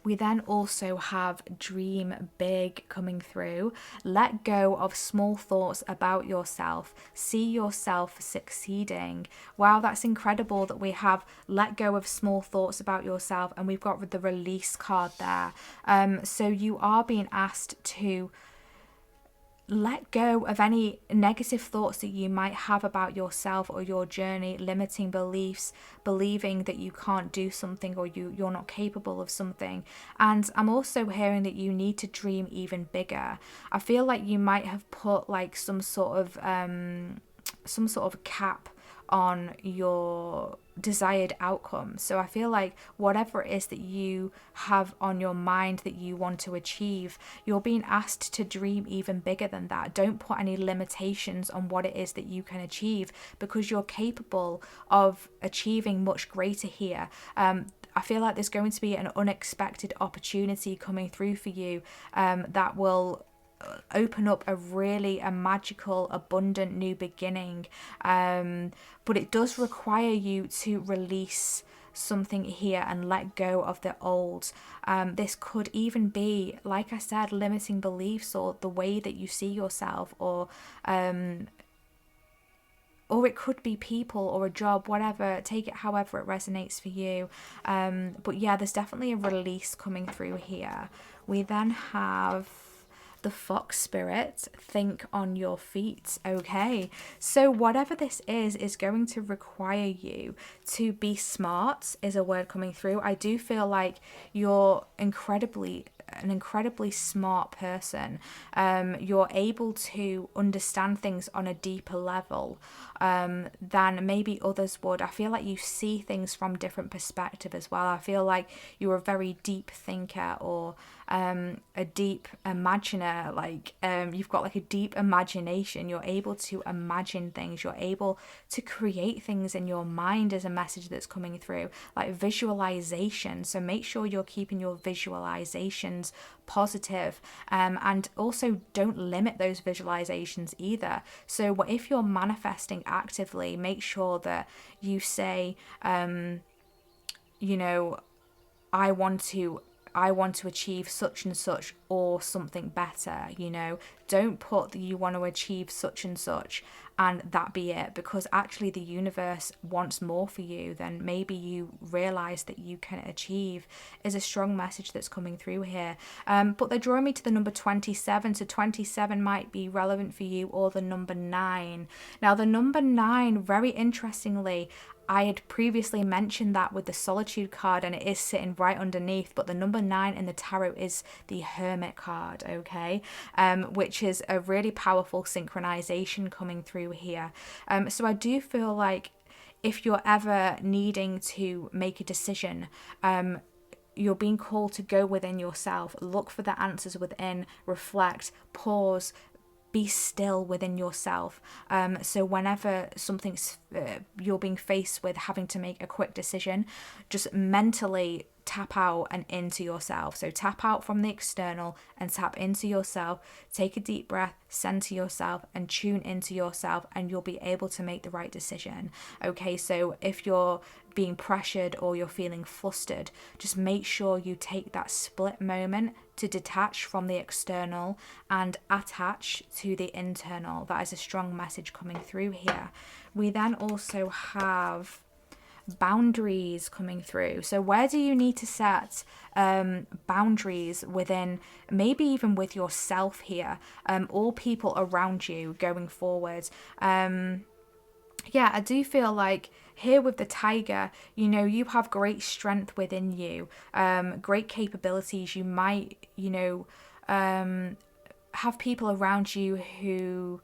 We then also have dream big coming through. Let go of small thoughts about yourself. See yourself succeeding. Wow, that's incredible that we have let go of small thoughts about yourself, and we've got the release card there. So you are being asked to let go of any negative thoughts that you might have about yourself or your journey, limiting beliefs, believing that you can't do something or you're not capable of something. And I'm also hearing that you need to dream even bigger. I feel like you might have put like some sort of cap on your desired outcome. So I feel like whatever it is that you have on your mind that you want to achieve, you're being asked to dream even bigger than that. Don't put any limitations on what it is that you can achieve, because you're capable of achieving much greater here. I feel like there's going to be an unexpected opportunity coming through for you that will open up a magical, abundant new beginning. But it does require you to release something here and let go of the old. This could even be, like I said, limiting beliefs or the way that you see yourself, or it could be people or a job, whatever. Take it however it resonates for you. But yeah, there's definitely a release coming through here. We then have the fox spirit, think on your feet. Okay, so whatever this is going to require you to be smart, is a word coming through. I do feel like you're an incredibly smart person. You're able to understand things on a deeper level than maybe others would. I feel like you see things from different perspective as well. I feel like you're a very deep thinker, or a deep imaginer. You've got like a deep imagination. You're able to imagine things. You're able to create things in your mind, as a message that's coming through, like visualization. So make sure you're keeping your visualizations positive, and also don't limit those visualizations either. So if you're manifesting actively, make sure that you say, I want to achieve such and such, or something better. Don't put that you want to achieve such and such and that be it, because actually the universe wants more for you than maybe you realize that you can achieve, is a strong message that's coming through here. But they're drawing me to the number 27. So 27 might be relevant for you, or the number 9. Now the number 9, very interestingly, I had previously mentioned that with the Solitude card, and it is sitting right underneath, but the number 9 in the tarot is the Hermit card, okay? Which is a really powerful synchronization coming through here. So I do feel like if you're ever needing to make a decision, you're being called to go within yourself, look for the answers within, reflect, pause, be still within yourself. So whenever something's you're being faced with having to make a quick decision, just mentally tap out and into yourself. So tap out from the external and tap into yourself. Take a deep breath, center yourself, and tune into yourself, and you'll be able to make the right decision. Okay, so if you're being pressured or you're feeling flustered, just make sure you take that split moment to detach from the external and attach to the internal. That is a strong message coming through here. We then also have boundaries coming through. So where do you need to set boundaries within, maybe even with yourself here, or people around you going forward? I do feel like here with the tiger, you have great strength within you, great capabilities. You might, have people around you who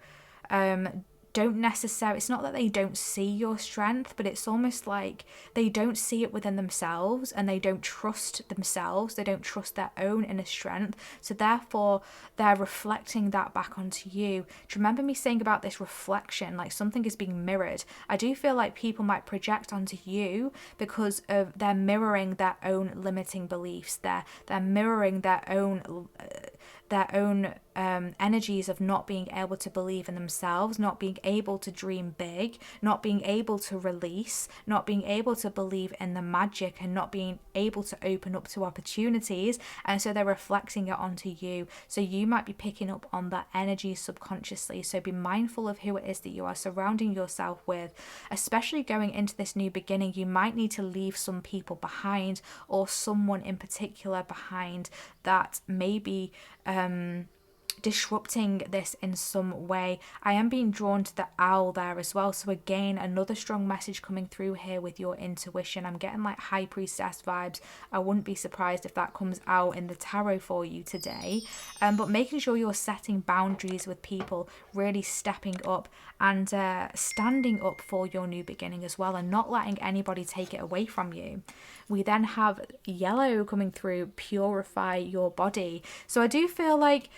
don't necessarily, it's not that they don't see your strength, but it's almost like they don't see it within themselves, and they don't trust themselves. They don't trust their own inner strength. So therefore, they're reflecting that back onto you. Do you remember me saying about this reflection, like something is being mirrored? I do feel like people might project onto you because of they're mirroring their own limiting beliefs. They're mirroring their own energies of not being able to believe in themselves, not being able to dream big, not being able to release, not being able to believe in the magic, and not being able to open up to opportunities. And so they're reflecting it onto you. So you might be picking up on that energy subconsciously. So be mindful of who it is that you are surrounding yourself with, especially going into this new beginning. You might need to leave some people behind, or someone in particular behind, that maybe disrupting this in some way. I am being drawn to the owl there as well. So again, another strong message coming through here with your intuition. I'm getting like high priestess vibes. I wouldn't be surprised if that comes out in the tarot for you today. But making sure you're setting boundaries with people, really stepping up and standing up for your new beginning as well, and not letting anybody take it away from you. We then have yellow coming through, purify your body. So I do feel like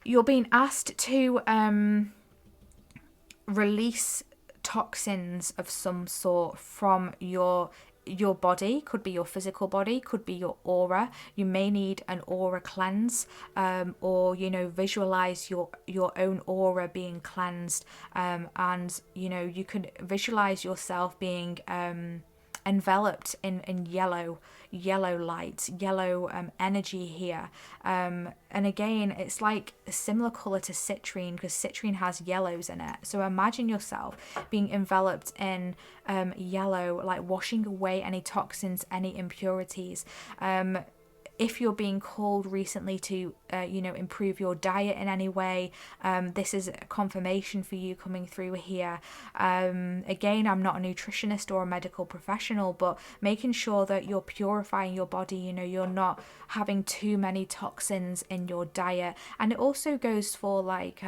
you're being asked to release toxins of some sort from your body. Could be your physical body, could be your aura. You may need an aura cleanse, or visualize your own aura being cleansed, and you can visualize yourself being enveloped in yellow light, yellow energy here, and again, it's like a similar color to citrine, because citrine has yellows in it. So imagine yourself being enveloped in yellow, like washing away any toxins, any impurities. If you're being called recently to, improve your diet in any way, this is a confirmation for you coming through here. Again, I'm not a nutritionist or a medical professional, but making sure that you're purifying your body, you're not having too many toxins in your diet. And it also goes for like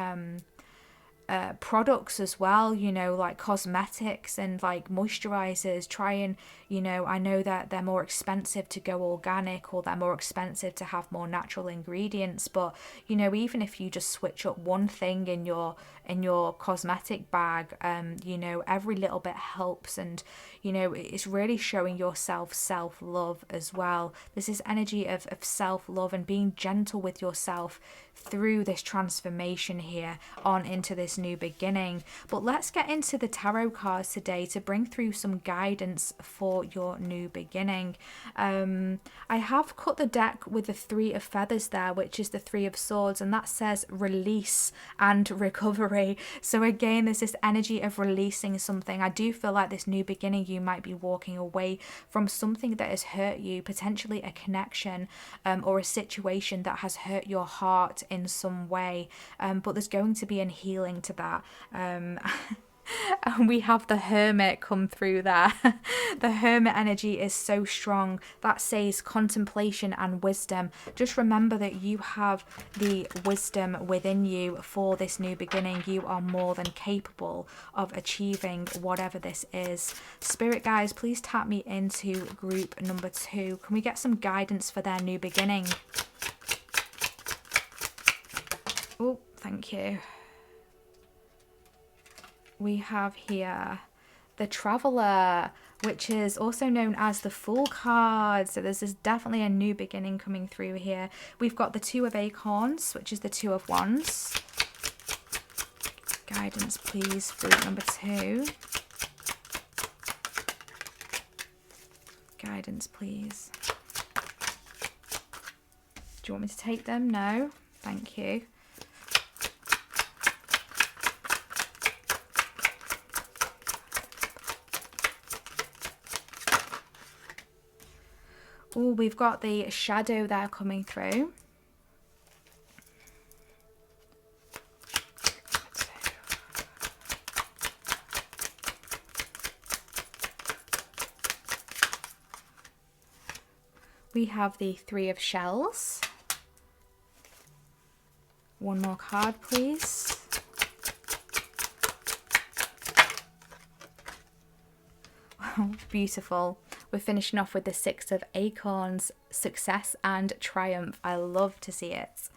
products as well, like cosmetics and like moisturizers. Try and, I know that they're more expensive to go organic, or they're more expensive to have more natural ingredients, but even if you just switch up one thing in your cosmetic bag, every little bit helps. And it's really showing yourself self-love as well. There's this energy of self-love and being gentle with yourself through this transformation here on into this new beginning. But let's get into the tarot cards today to bring through some guidance for your new beginning. I have cut the deck with the 3 of feathers there, which is the 3 of swords, and that says release and recovery. So again, there's this energy of releasing something. I do feel like this new beginning, you might be walking away from something that has hurt you, potentially a connection or a situation that has hurt your heart in some way, but there's going to be a healing to that. And we have the Hermit come through there. The Hermit energy is so strong. That says contemplation and wisdom. Just remember that you have the wisdom within you for this new beginning. You are more than capable of achieving whatever this is. Spirit guides, please tap me into group number 2. Can we get some guidance for their new beginning? Oh, thank you. We have here the Traveler, which is also known as the Fool card. So this is definitely a new beginning coming through here. We've got the 2 of Acorns, which is the 2 of Wands. Guidance, please, for number 2. Guidance, please. Do you want me to take them? No? Thank you. Oh, we've got the Shadow there coming through. We have the 3 of Shells. One more card, please. Wow, beautiful. We're finishing off with the 6 of Acorns, success and triumph. I love to see it.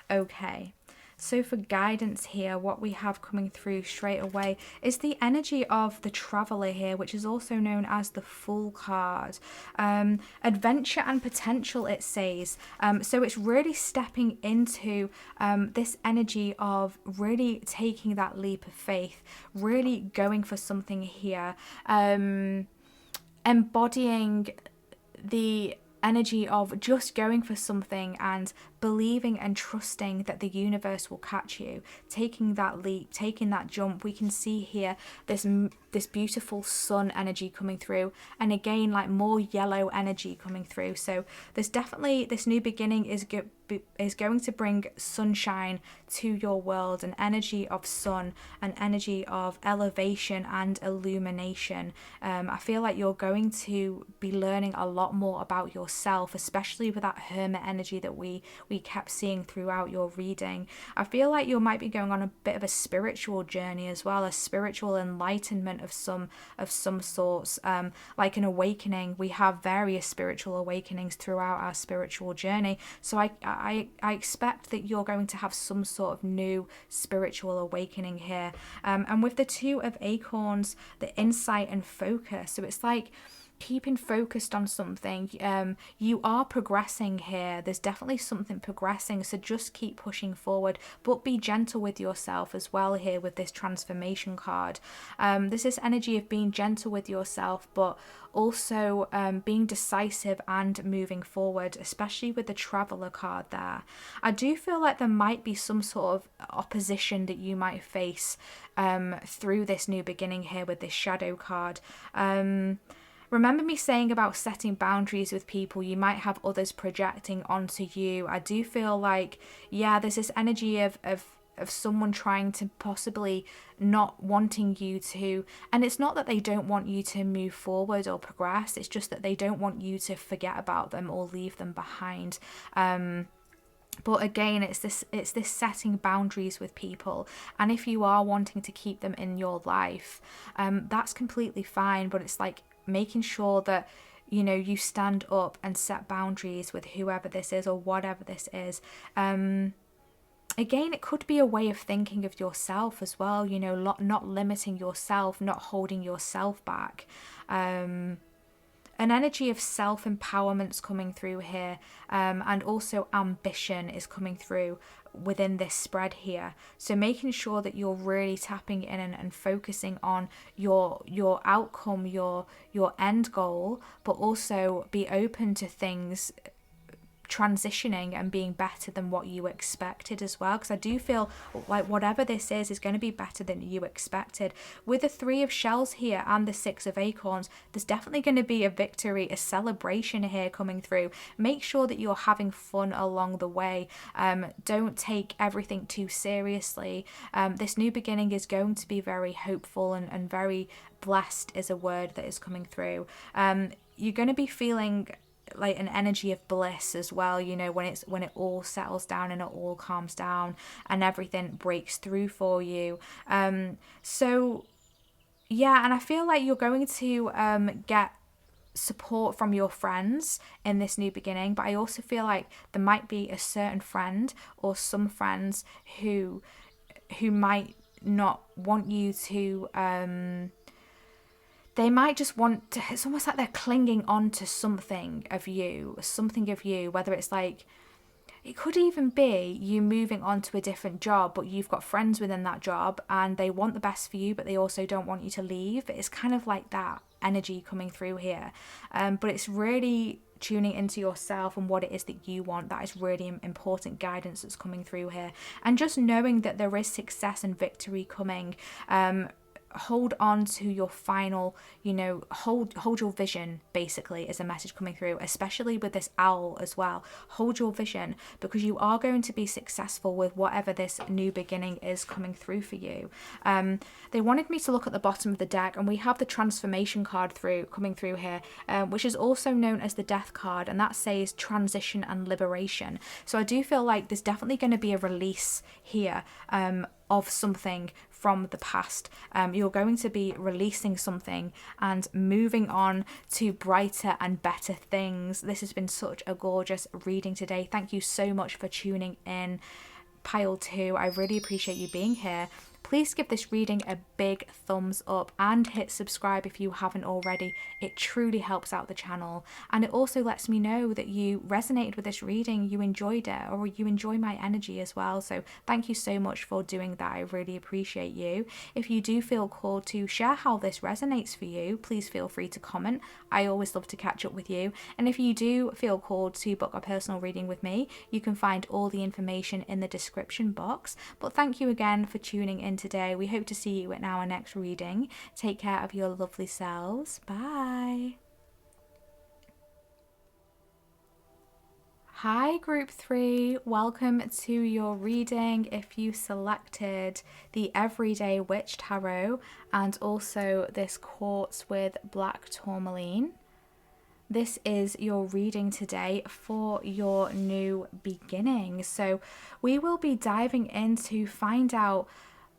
Okay, so for guidance here, what we have coming through straight away is the energy of the Traveler here, which is also known as the Fool card. Adventure and potential, it says. So it's really stepping into this energy of really taking that leap of faith, really going for something here. Embodying the energy of just going for something and believing and trusting that the universe will catch you, taking that leap, taking that jump. We can see here this beautiful sun energy coming through, and again, like more yellow energy coming through. So there's definitely, this new beginning is is going to bring sunshine to your world, an energy of sun, an energy of elevation and illumination. I feel like you're going to be learning a lot more about yourself, especially with that hermit energy that we kept seeing throughout your reading. I feel like you might be going on a bit of a spiritual journey as well, a spiritual enlightenment of some sorts, like an awakening. We have various spiritual awakenings throughout our spiritual journey, so I expect that you're going to have some sort of new spiritual awakening here. And with the Two of Acorns, the insight and focus, so it's like keeping focused on something. You are progressing here. There's definitely something progressing, so just keep pushing forward, but be gentle with yourself as well here with this transformation card. There's this energy of being gentle with yourself, but also being decisive and moving forward, especially with the Traveler card there. I do feel like there might be some sort of opposition that you might face through this new beginning here with this Shadow card. Remember me saying about setting boundaries with people. You might have others projecting onto you. I do feel like, yeah, there's this energy of someone trying to possibly not wanting you to, and it's not that they don't want you to move forward or progress, it's just that they don't want you to forget about them or leave them behind. But again, it's this setting boundaries with people, and if you are wanting to keep them in your life, that's completely fine, but it's like making sure that you stand up and set boundaries with whoever this is or whatever this is. Again, it could be a way of thinking of yourself as well, not limiting yourself, not holding yourself back. An energy of self-empowerment's coming through here, and also ambition is coming through within this spread here. So making sure that you're really tapping in and focusing on your outcome, your end goal, but also be open to things transitioning and being better than what you expected as well, because I do feel like whatever this is going to be better than you expected. With the Three of Shells here and the Six of Acorns, there's definitely going to be a victory, a celebration here coming through. Make sure that you're having fun along the way. Don't take everything too seriously. This new beginning is going to be very hopeful and very blessed is a word that is coming through. You're going to be feeling like an energy of bliss as well, when it all settles down and it all calms down and everything breaks through for you. So yeah, and I feel like you're going to get support from your friends in this new beginning, but I also feel like there might be a certain friend or some friends who might not want you to they might just want to, it's almost like they're clinging on to something of you, whether it's like, it could even be you moving on to a different job, but you've got friends within that job and they want the best for you, but they also don't want you to leave. It's kind of like that energy coming through here. But it's really tuning into yourself and what it is that you want. That is really important guidance that's coming through here. And just knowing that there is success and victory coming. Hold on to your final, hold your vision, basically, is a message coming through, especially with this owl as well. Hold your vision, because you are going to be successful with whatever this new beginning is coming through for you. They wanted me to look at the bottom of the deck, and we have the transformation card coming through here, which is also known as the death card, and that says transition and liberation. So I do feel like there's definitely going to be a release here of something from the past. You're going to be releasing something and moving on to brighter and better things. This has been such a gorgeous reading today. Thank you so much for tuning in, Pile 2. I really appreciate you being here. Please give this reading a big thumbs up and hit subscribe if you haven't already. It truly helps out the channel, and it also lets me know that you resonated with this reading, you enjoyed it, or you enjoy my energy as well. So thank you so much for doing that. I really appreciate you. If you do feel called to share how this resonates for you, please feel free to comment. I always love to catch up with you. And if you do feel called to book a personal reading with me, you can find all the information in the description box. But thank you again for tuning in today. We hope to see you in our next reading. Take care of your lovely selves. Bye. Hi group 3, welcome to your reading. If you selected the Everyday Witch Tarot and also this quartz with black tourmaline, this is your reading today for your new beginning. So we will be diving in to find out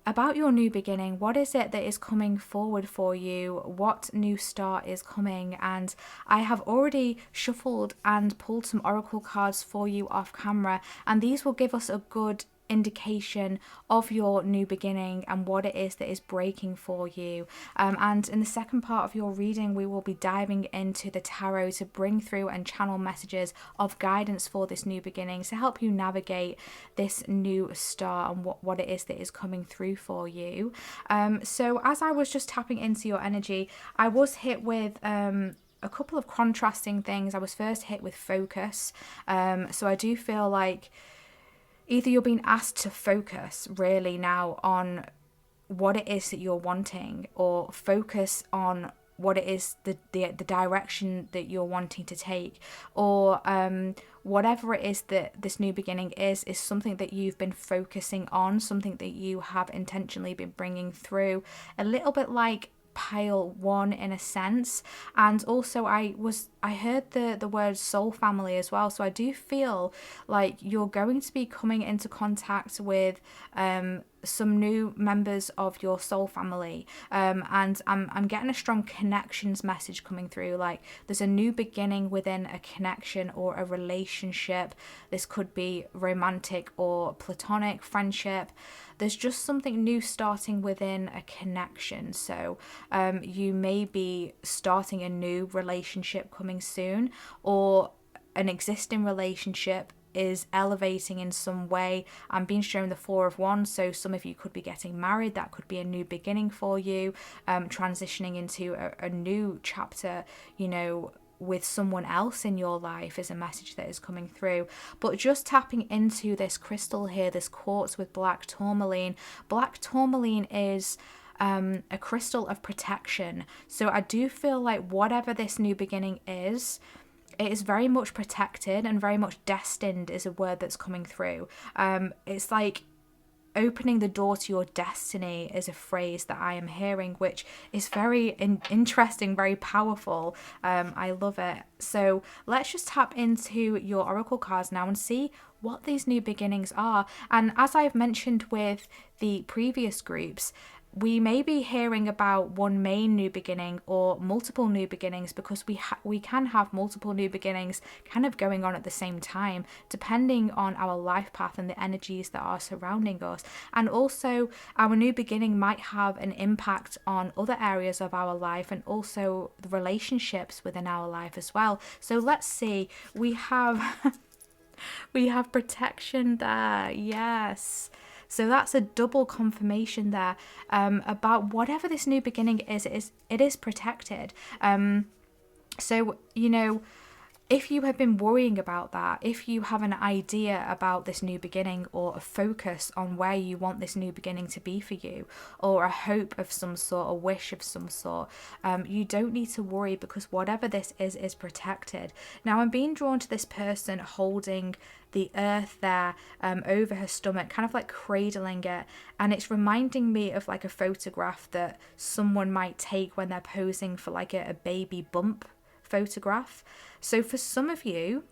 about your new beginning. What is it that is coming forward for you? What new start is coming? And I have already shuffled and pulled some oracle cards for you off camera, and these will give us a good indication of your new beginning and what it is that is breaking for you. And in the second part of your reading, we will be diving into the tarot to bring through and channel messages of guidance for this new beginning to help you navigate this new start and what it is that is coming through for you. So as I was just tapping into your energy, I was hit with a couple of contrasting things. I was first hit with focus. So I do feel like either you're being asked to focus really now on what it is that you're wanting, or focus on what it is, the direction that you're wanting to take, or whatever it is that this new beginning is something that you've been focusing on, something that you have intentionally been bringing through, a little bit like pile one in a sense. And also I heard the word soul family as well, so I do feel like you're going to be coming into contact with some new members of your soul family, and I'm getting a strong connections message coming through. Like there's a new beginning within a connection or a relationship. This could be romantic or platonic friendship. There's just something new starting within a connection. So you may be starting a new relationship coming soon, or an existing relationship is elevating in some way. I'm being shown the Four of Wands, so some of you could be getting married. That could be a new beginning for you, transitioning into a new chapter, you know, with someone else in your life is a message that is coming through. But just tapping into this crystal here, this quartz with black tourmaline. Black tourmaline is a crystal of protection. So I do feel like whatever this new beginning is, it is very much protected and very much destined is a word that's coming through. It's like opening the door to your destiny is a phrase that I am hearing, which is very interesting, very powerful. I love it. So let's just tap into your oracle cards now and see what these new beginnings are. And as I've mentioned with the previous groups, we may be hearing about one main new beginning or multiple new beginnings, because we can have multiple new beginnings kind of going on at the same time, depending on our life path and the energies that are surrounding us. And also our new beginning might have an impact on other areas of our life and also the relationships within our life as well. So let's see, we have we have protection there. Yes. So that's a double confirmation there about whatever this new beginning is, it is protected. So, you know, if you have been worrying about that, if you have an idea about this new beginning, or a focus on where you want this new beginning to be for you, or a hope of some sort, a wish of some sort, you don't need to worry, because whatever this is protected. Now I'm being drawn to this person holding the earth there over her stomach, kind of like cradling it, and it's reminding me of like a photograph that someone might take when they're posing for like a baby bump photograph. So for some of you,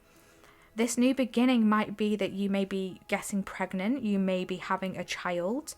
this new beginning might be that you may be getting pregnant, you may be having a child.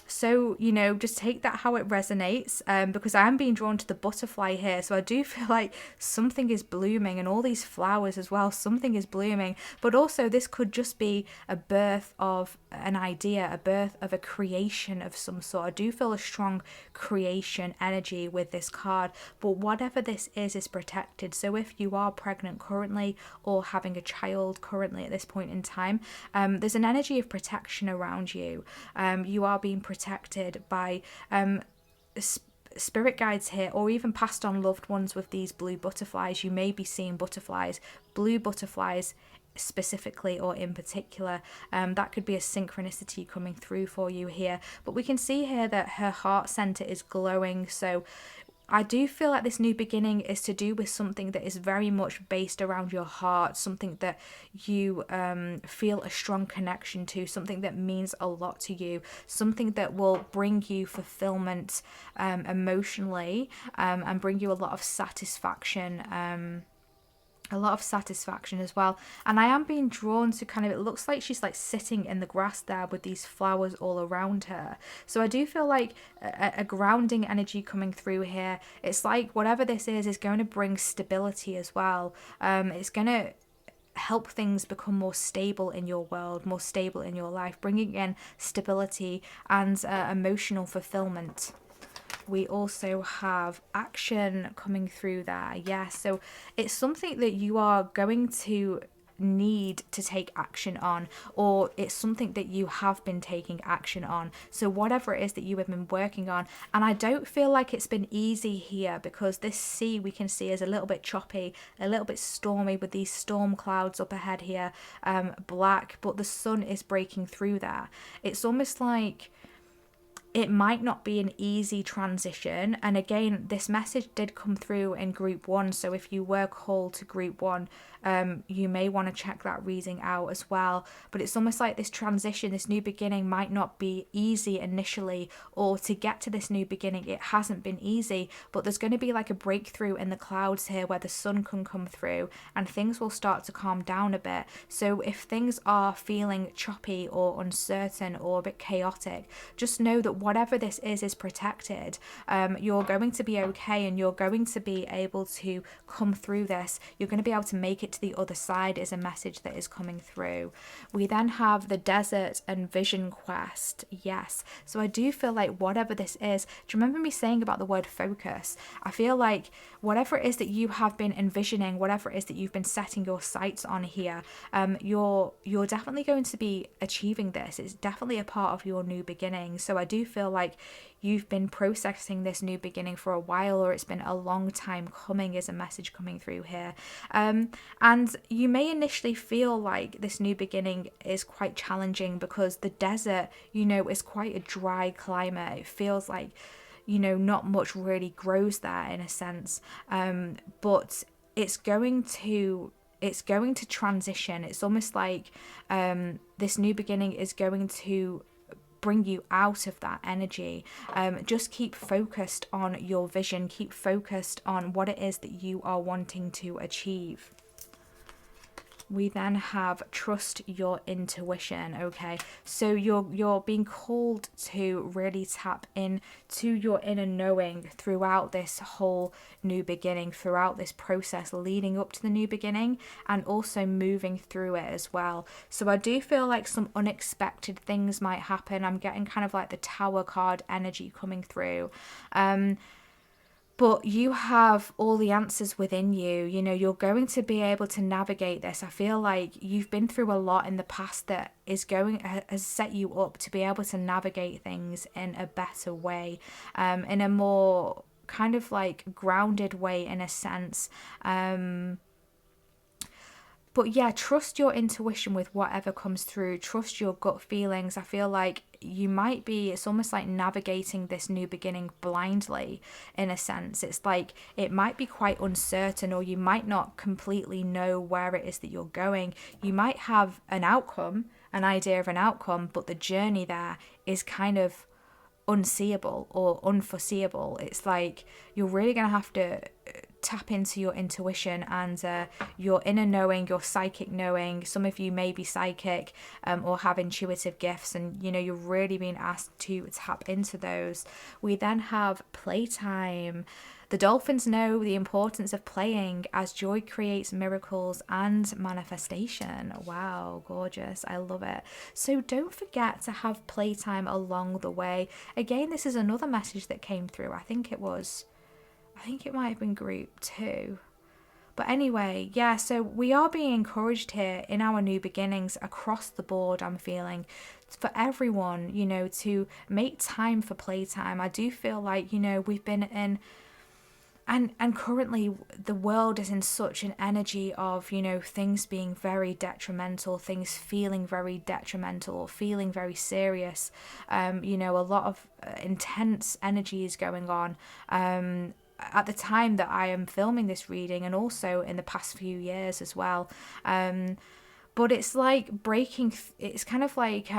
So, you know, just take that how it resonates, because I am being drawn to the butterfly here. So I do feel like something is blooming, and all these flowers as well, something is blooming. But also this could just be a birth of an idea, a birth of a creation of some sort. I do feel a strong creation energy with this card, but whatever this is protected. So if you are pregnant currently or having a child currently at this point in time, there's an energy of protection around you. You are being protected by spirit guides here, or even passed on loved ones with these blue butterflies. You may be seeing butterflies, blue butterflies specifically or in particular. That could be a synchronicity coming through for you here. But we can see here that her heart center is glowing. So I do feel like this new beginning is to do with something that is very much based around your heart, something that you feel a strong connection to, something that means a lot to you, something that will bring you fulfillment emotionally, and bring you a lot of satisfaction. A lot of satisfaction as well. And I am being drawn to kind of, it looks like she's like sitting in the grass there with these flowers all around her. So I do feel like a grounding energy coming through here. It's like whatever this is going to bring stability as well. It's going to help things become more stable in your world, more stable in your life, bringing in stability and emotional fulfillment. We also have action coming through there. Yeah, so it's something that you are going to need to take action on, or it's something that you have been taking action on. So whatever it is that you have been working on, and I don't feel like it's been easy here, because this sea we can see is a little bit choppy, a little bit stormy with these storm clouds up ahead here, black, but the sun is breaking through there. It's almost like it might not be an easy transition. And again, this message did come through in group 1, so if you were called to group 1, you may want to check that reading out as well. But it's almost like this transition, this new beginning might not be easy initially, or to get to this new beginning, it hasn't been easy, but there's going to be like a breakthrough in the clouds here where the sun can come through and things will start to calm down a bit. So if things are feeling choppy or uncertain or a bit chaotic, just know that whatever this is protected. You're going to be okay, and you're going to be able to come through this. You're going to be able to make it to the other side, is a message that is coming through. We then have the desert and vision quest. Yes. So I do feel like whatever this is, do you remember me saying about the word focus? I feel like whatever it is that you have been envisioning, whatever it is that you've been setting your sights on here, you're definitely going to be achieving this. It's definitely a part of your new beginning. So I do feel like you've been processing this new beginning for a while, or it's been a long time coming, is a message coming through here. And you may initially feel like this new beginning is quite challenging, because the desert, is quite a dry climate. It feels like, not much really grows there in a sense. But it's going to transition. It's almost like this new beginning is going to bring you out of that energy. Just keep focused on your vision, keep focused on what it is that you are wanting to achieve. We then have trust your intuition. Okay, so you're being called to really tap in to your inner knowing throughout this whole new beginning, throughout this process leading up to the new beginning, and also moving through it as well. So I do feel like some unexpected things might happen. I'm getting kind of like the Tower card energy coming through. But you have all the answers within you. You're going to be able to navigate this. I feel like you've been through a lot in the past that has set you up to be able to navigate things in a better way, in a more kind of like grounded way in a sense. But yeah, trust your intuition with whatever comes through. Trust your gut feelings. I feel like it's almost like navigating this new beginning blindly in a sense. It's like it might be quite uncertain, or you might not completely know where it is that you're going. You might have an idea of an outcome, but the journey there is kind of unseeable or unforeseeable. It's like you're really going to have to tap into your intuition and your inner knowing, your psychic knowing. Some of you may be psychic or have intuitive gifts, and you're really being asked to tap into those. We then have playtime. The dolphins know the importance of playing, as joy creates miracles and manifestation. Wow, gorgeous. I love it. So don't forget to have playtime along the way. Again, this is another message that came through. I think it might have been group 2. But anyway, yeah, so we are being encouraged here in our new beginnings across the board, I'm feeling, for everyone, to make time for playtime. I do feel like, we've been in... And currently the world is in such an energy of, things being very detrimental, things feeling very detrimental, or feeling very serious. A lot of intense energy is going on. at the time that I am filming this reading, and also in the past few years as well. But it's like it's kind of like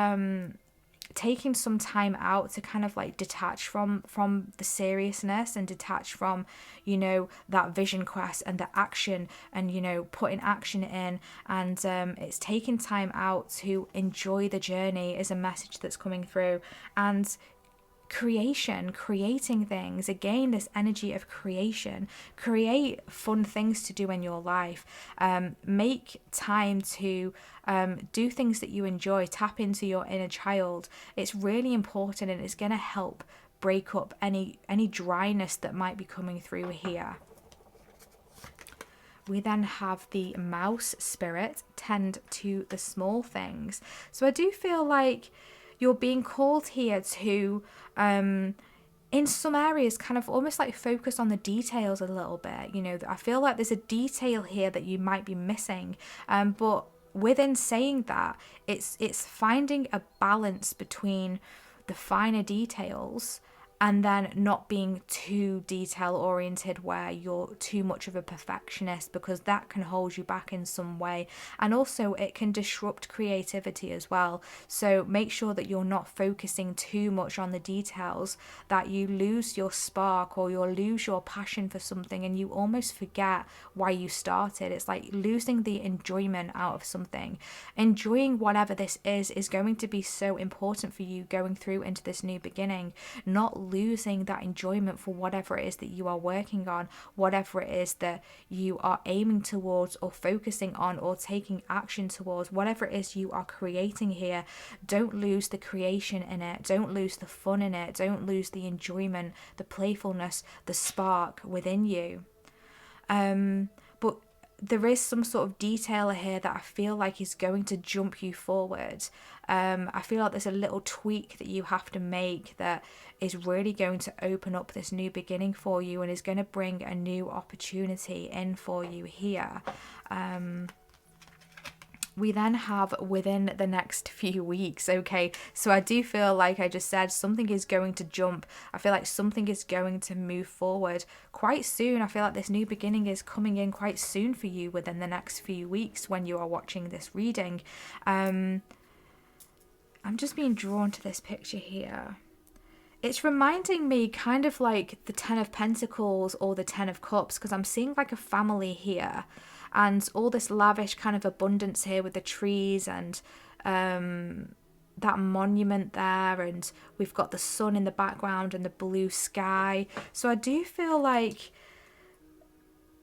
taking some time out to kind of like detach from the seriousness, and detach from, you know, that vision quest and the action, and, you know, putting action in. And it's taking time out to enjoy the journey is a message that's coming through. And creating things, again, this energy of creation. Create fun things to do in your life. Make time to do things that you enjoy. Tap into your inner child. It's really important, and it's going to help break up any dryness that might be coming through here. We then have the mouse spirit, tend to the small things. So I do feel like you're being called here to, in some areas, kind of almost like focus on the details a little bit. You know, I feel like there's a detail here that you might be missing. But within saying that, it's finding a balance between the finer details and then not being too detail oriented where you're too much of a perfectionist, because that can hold you back in some way. And also it can disrupt creativity as well. So make sure that you're not focusing too much on the details, that you lose your spark, or you'll lose your passion for something, and you almost forget why you started. It's like losing the enjoyment out of something. Enjoying whatever this is going to be so important for you going through into this new beginning. Not losing that enjoyment for whatever it is that you are working on, whatever it is that you are aiming towards, or focusing on, or taking action towards, whatever it is you are creating here. Don't lose the creation in it. Don't lose the fun in it. Don't lose the enjoyment, the playfulness, the spark within you. But there is some sort of detail here that I feel like is going to jump you forward. I feel like there's a little tweak that you have to make that is really going to open up this new beginning for you, and is going to bring a new opportunity in for you here. We then have within the next few weeks. Okay, so I do feel like I just said something is going to jump. I feel like something is going to move forward quite soon. I feel like this new beginning is coming in quite soon for you within the next few weeks when you are watching this reading. I'm just being drawn to this picture here. It's reminding me kind of like the Ten of Pentacles or the Ten of Cups, because I'm seeing like a family here, and all this lavish kind of abundance here with the trees and that monument there, and we've got the sun in the background and the blue sky. So I do feel like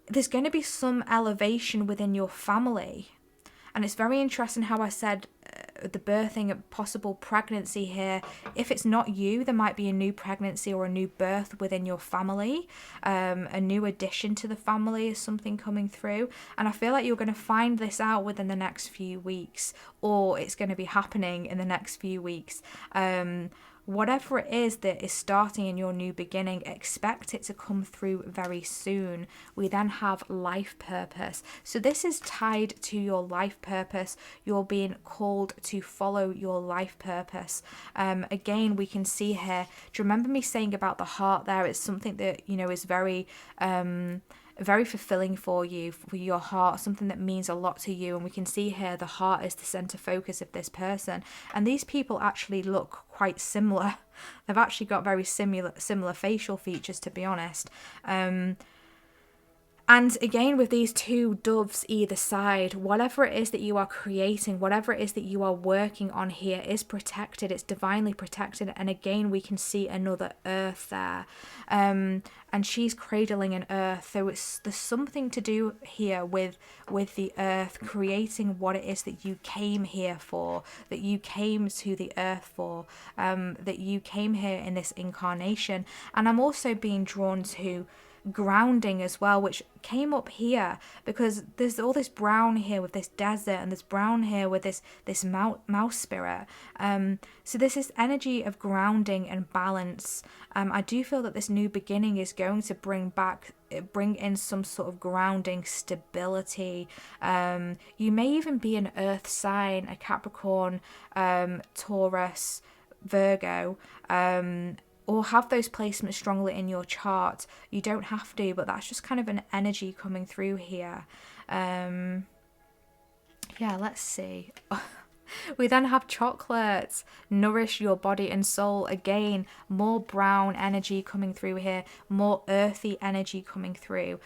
there's going to be some elevation within your family. And it's very interesting how I said the birthing of possible pregnancy here. If it's not you, there might be a new pregnancy or a new birth within your family. A new addition to the family is something coming through. And I feel like you're going to find this out within the next few weeks, or it's going to be happening in the next few weeks. Whatever it is that is starting in your new beginning, expect it to come through very soon. We then have life purpose. So this is tied to your life purpose. You're being called to follow your life purpose. Again, we can see here, do you remember me saying about the heart there? It's something that, you know, is very fulfilling for you, for your heart, something that means a lot to you. And we can see here the heart is the center focus of this person, and these people actually look quite similar. They've actually got very similar facial features, to be honest. And again, with these two doves either side, whatever it is that you are creating, whatever it is that you are working on here is protected. It's divinely protected. And again, we can see another earth there. And she's cradling an earth. So there's something to do here with the earth, creating what it is that you came here for, that you came to the earth for, that you came here in this incarnation. And I'm also being drawn to grounding as well, which came up here because there's all this brown here with this desert, and this brown here with this mouse spirit. So this is energy of grounding and balance. I do feel that this new beginning is going to bring in some sort of grounding, stability. You may even be an earth sign, a Capricorn, Taurus, Virgo, or have those placements strongly in your chart. You don't have to, but that's just kind of an energy coming through here. Yeah, let's see. We then have chocolates, nourish your body and soul. Again, more brown energy coming through here, more earthy energy coming through.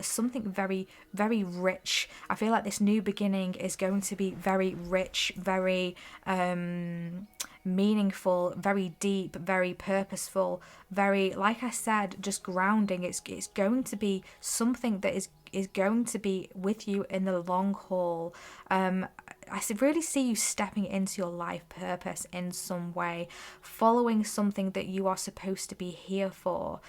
Something very, very rich. I feel like this new beginning is going to be very rich, very meaningful, very deep, very purposeful, very, like I said, just grounding. It's going to be something that is going to be with you in the long haul. I really see you stepping into your life purpose in some way, following something that you are supposed to be here for,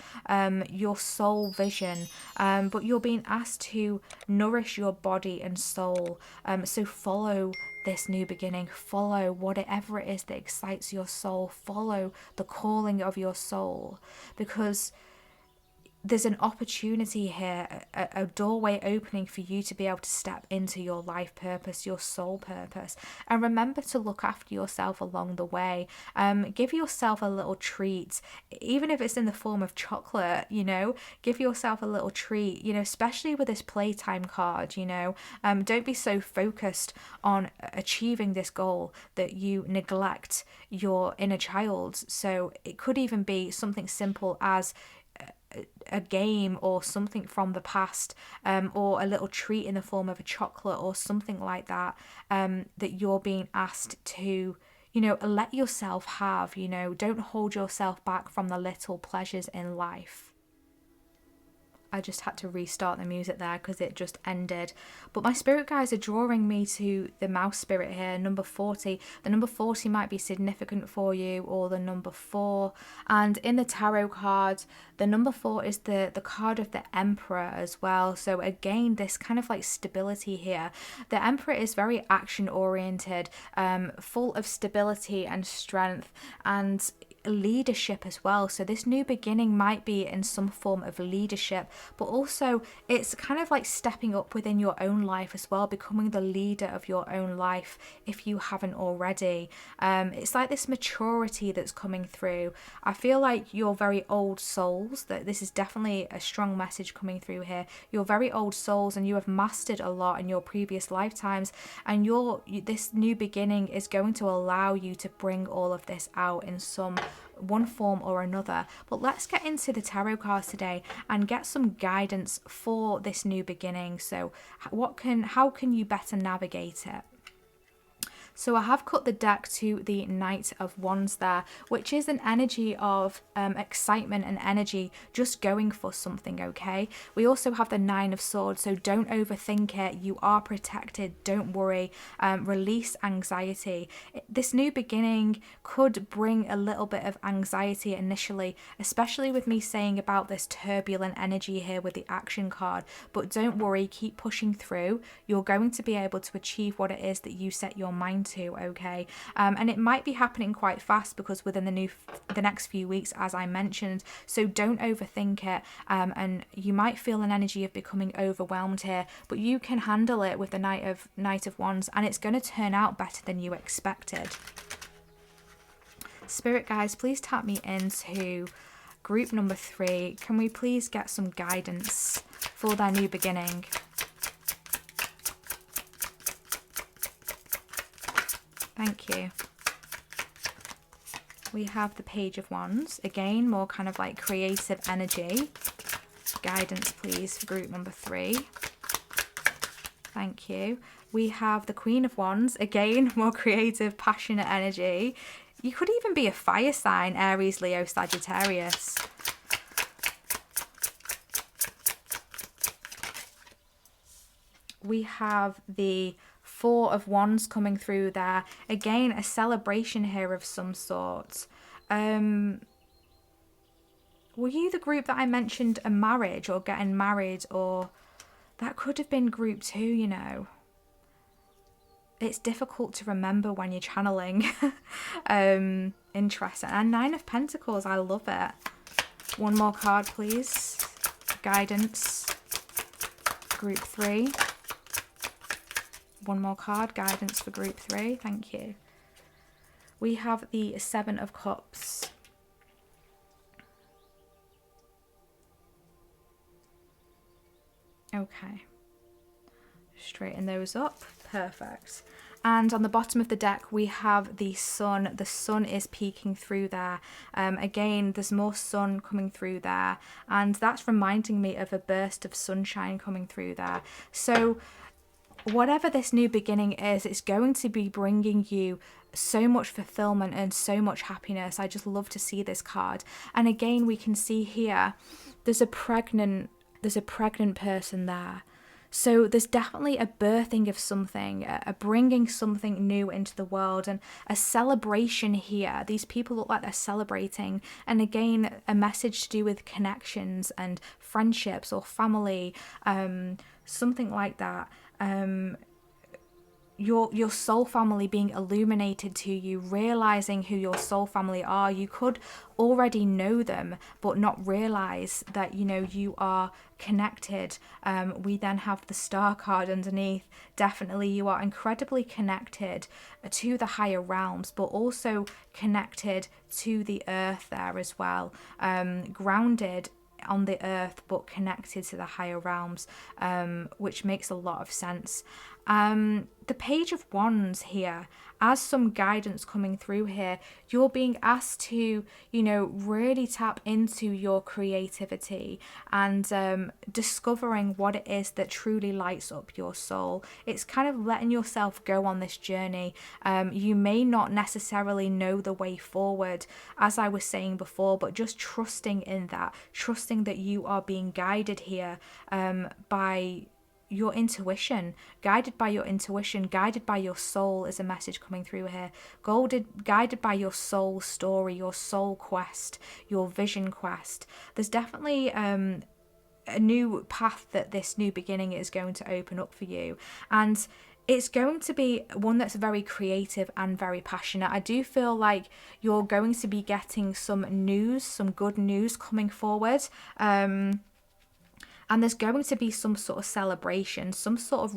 your soul vision, but you're being asked to nourish your body and soul. So follow this new beginning, follow whatever it is that excites your soul, follow the calling of your soul, because there's an opportunity here, a doorway opening for you to be able to step into your life purpose, your soul purpose. And remember to look after yourself along the way. Give yourself a little treat, even if it's in the form of chocolate, you know, give yourself a little treat, you know, especially with this playtime card, you know. Don't be so focused on achieving this goal that you neglect your inner child. So it could even be something simple as a game or something from the past, or a little treat in the form of a chocolate or something like that, that you're being asked to, you know, let yourself have. You know, don't hold yourself back from the little pleasures in life. I just had to restart the music there because it just ended. But my spirit guides are drawing me to the mouse spirit here, number 40. The number 40 might be significant for you, or the number 4. And in the tarot card, the number 4 is the card of the Emperor as well. So again, this kind of like stability here. The Emperor is very action oriented, full of stability and strength and leadership as well. So this new beginning might be in some form of leadership, but also it's kind of like stepping up within your own life as well, becoming the leader of your own life if you haven't already. It's like this maturity that's coming through. I feel like you're very old souls, that this is definitely a strong message coming through here. You're very old souls and you have mastered a lot in your previous lifetimes, and this new beginning is going to allow you to bring all of this out in one form or another. But let's get into the tarot cards today and get some guidance for this new beginning. So how can you better navigate it? So I have cut the deck to the Knight of Wands there, which is an energy of excitement and energy, just going for something, okay? We also have the Nine of Swords, so don't overthink it. You are protected. Don't worry. Release anxiety. This new beginning could bring a little bit of anxiety initially, especially with me saying about this turbulent energy here with the action card. But don't worry, keep pushing through. You're going to be able to achieve what it is that you set your mind to, okay? And it might be happening quite fast because within the next few weeks, as I mentioned. So don't overthink it, and you might feel an energy of becoming overwhelmed here, but you can handle it with the Knight of Wands, and it's going to turn out better than you expected. Spirit guides, please tap me into group number 3. Can we please get some guidance for their new beginning? Thank you. We have the Page of Wands. Again, more kind of like creative energy. Guidance, please, for group number 3. Thank you. We have the Queen of Wands. Again, more creative, passionate energy. You could even be a fire sign, Aries, Leo, Sagittarius. We have the Four of Wands coming through there. Again, a celebration here of some sort. Were you the group that I mentioned a marriage or getting married? Or that could have been group 2, you know. It's difficult to remember when you're channeling. Interesting. And Nine of Pentacles, I love it. One more card, please. Guidance. Group 3. One more card, guidance for group 3. Thank you. We have the Seven of Cups. Okay. Straighten those up. Perfect. And on the bottom of the deck, we have the sun. The sun is peeking through there. Again, there's more sun coming through there. And that's reminding me of a burst of sunshine coming through there. So whatever this new beginning is, it's going to be bringing you so much fulfillment and so much happiness. I just love to see this card. And again, we can see here, there's a pregnant person there. So there's definitely a birthing of something, a bringing something new into the world, and a celebration here. These people look like they're celebrating. And again, a message to do with connections and friendships or family, something like that. Your soul family being illuminated to you, realizing who your soul family are. You could already know them, but not realize that, you know, you are connected. We then have the star card underneath. Definitely you are incredibly connected to the higher realms, but also connected to the earth there as well. Grounded on the earth, but connected to the higher realms, which makes a lot of sense. The Page of Wands here, as some guidance coming through here, you're being asked to, you know, really tap into your creativity and discovering what it is that truly lights up your soul. It's kind of letting yourself go on this journey. You may not necessarily know the way forward, as I was saying before, but just trusting in that, trusting that you are being guided here by your intuition, guided by your intuition, guided by your soul is a message coming through here. Guided by your soul story, your soul quest, your vision quest. There's definitely a new path that this new beginning is going to open up for you. And it's going to be one that's very creative and very passionate. I do feel like you're going to be getting some news, some good news coming forward. And there's going to be some sort of celebration, some sort of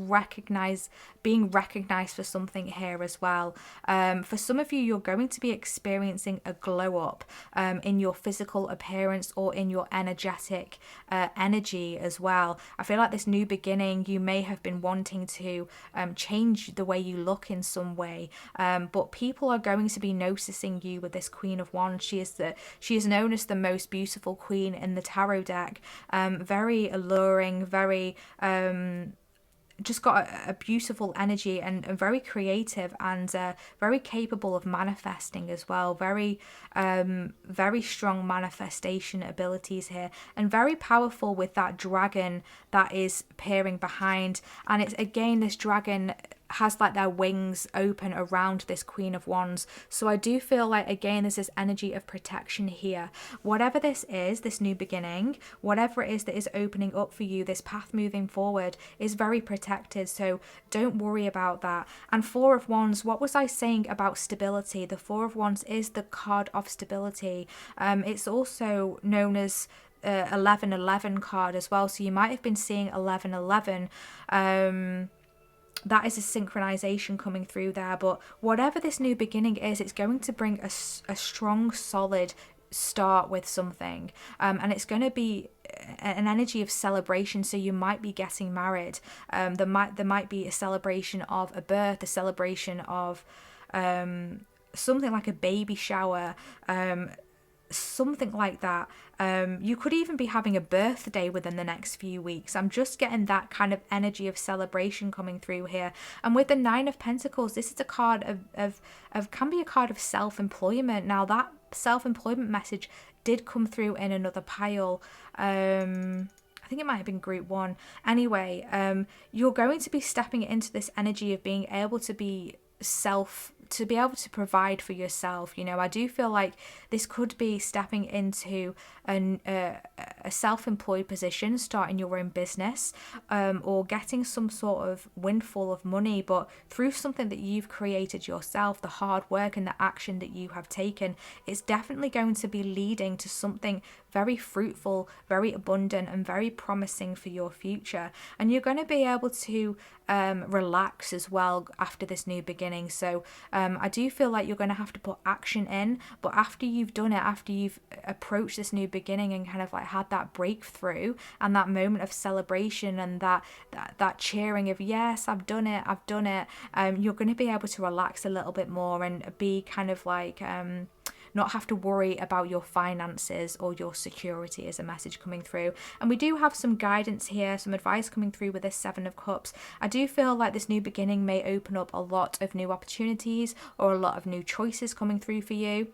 being recognized for something here as well. For some of you, you're going to be experiencing a glow up in your physical appearance or in your energetic energy as well. I feel like this new beginning, you may have been wanting to change the way you look in some way, but people are going to be noticing you with this Queen of Wands. She is known as the most beautiful queen in the tarot deck. Very alluring, very just got a beautiful energy and very creative and very capable of manifesting as well. Very strong manifestation abilities here, and very powerful with that dragon that is peering behind. And it's again, this dragon has like their wings open around this Queen of Wands. So I do feel like, again, there's this energy of protection here. Whatever this is, this new beginning, whatever it is that is opening up for you, this path moving forward is very protected. So don't worry about that. And Four of Wands, what was I saying about stability? The Four of Wands is the card of stability. It's also known as 1111 card as well. So you might have been seeing 1111. That is a synchronization coming through there. But whatever this new beginning is, it's going to bring a strong, solid start with something. And it's going to be an energy of celebration. So you might be getting married. There might be a celebration of a birth, a celebration of something like a baby shower, something like that. You could even be having a birthday within the next few weeks. I'm just getting that kind of energy of celebration coming through here. And with the Nine of Pentacles, this is a card of can be a card of self-employment. Now that self-employment message did come through in another pile. I think it might have been group 1. Anyway, you're going to be stepping into this energy of being able to be able to provide for yourself. You know, I do feel like this could be stepping into a self-employed position, starting your own business, or getting some sort of windfall of money, but through something that you've created yourself, the hard work and the action that you have taken. It's definitely going to be leading to something very fruitful, very abundant, and very promising for your future. And you're going to be able to relax as well after this new beginning. So I do feel like you're going to have to put action in, but after you've done it, after you've approached this new beginning and kind of like had that breakthrough and that moment of celebration and that cheering of, yes, I've done it, you're going to be able to relax a little bit more and be kind of like not have to worry about your finances or your security, is a message coming through. And we do have some guidance here, some advice coming through with this Seven of Cups. I do feel like this new beginning may open up a lot of new opportunities or a lot of new choices coming through for you.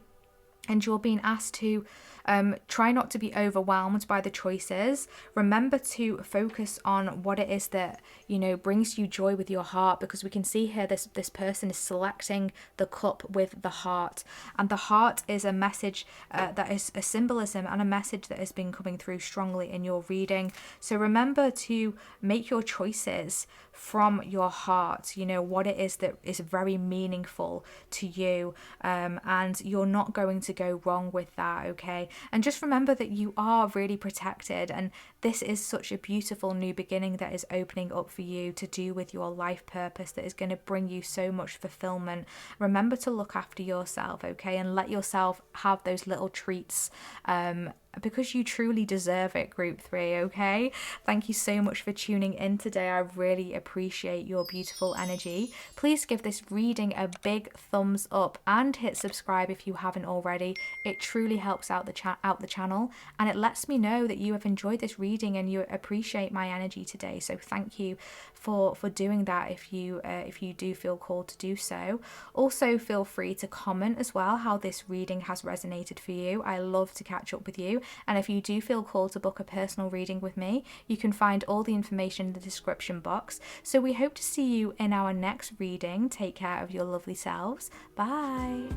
And you're being asked to try not to be overwhelmed by the choices. Remember to focus on what it is that, you know, brings you joy with your heart, because we can see here this person is selecting the cup with the heart. And the heart is a message that is a symbolism and a message that has been coming through strongly in your reading. So remember to make your choices from your heart, you know, what it is that is very meaningful to you, and you're not going to go wrong with that, okay? And just remember that you are really protected, and this is such a beautiful new beginning that is opening up for you to do with your life purpose that is going to bring you so much fulfillment. Remember to look after yourself, okay, and let yourself have those little treats, because you truly deserve it, group 3, okay? Thank you so much for tuning in today. I really appreciate your beautiful energy. Please give this reading a big thumbs up and hit subscribe if you haven't already. It truly helps out the channel, and it lets me know that you have enjoyed this reading and you appreciate my energy today. So thank you for doing that if you do feel called to do so. Also, feel free to comment as well how this reading has resonated for you. I love to catch up with you. And if you do feel called to book a personal reading with me, you can find all the information in the description box. So we hope to see you in our next reading. Take care of your lovely selves. Bye.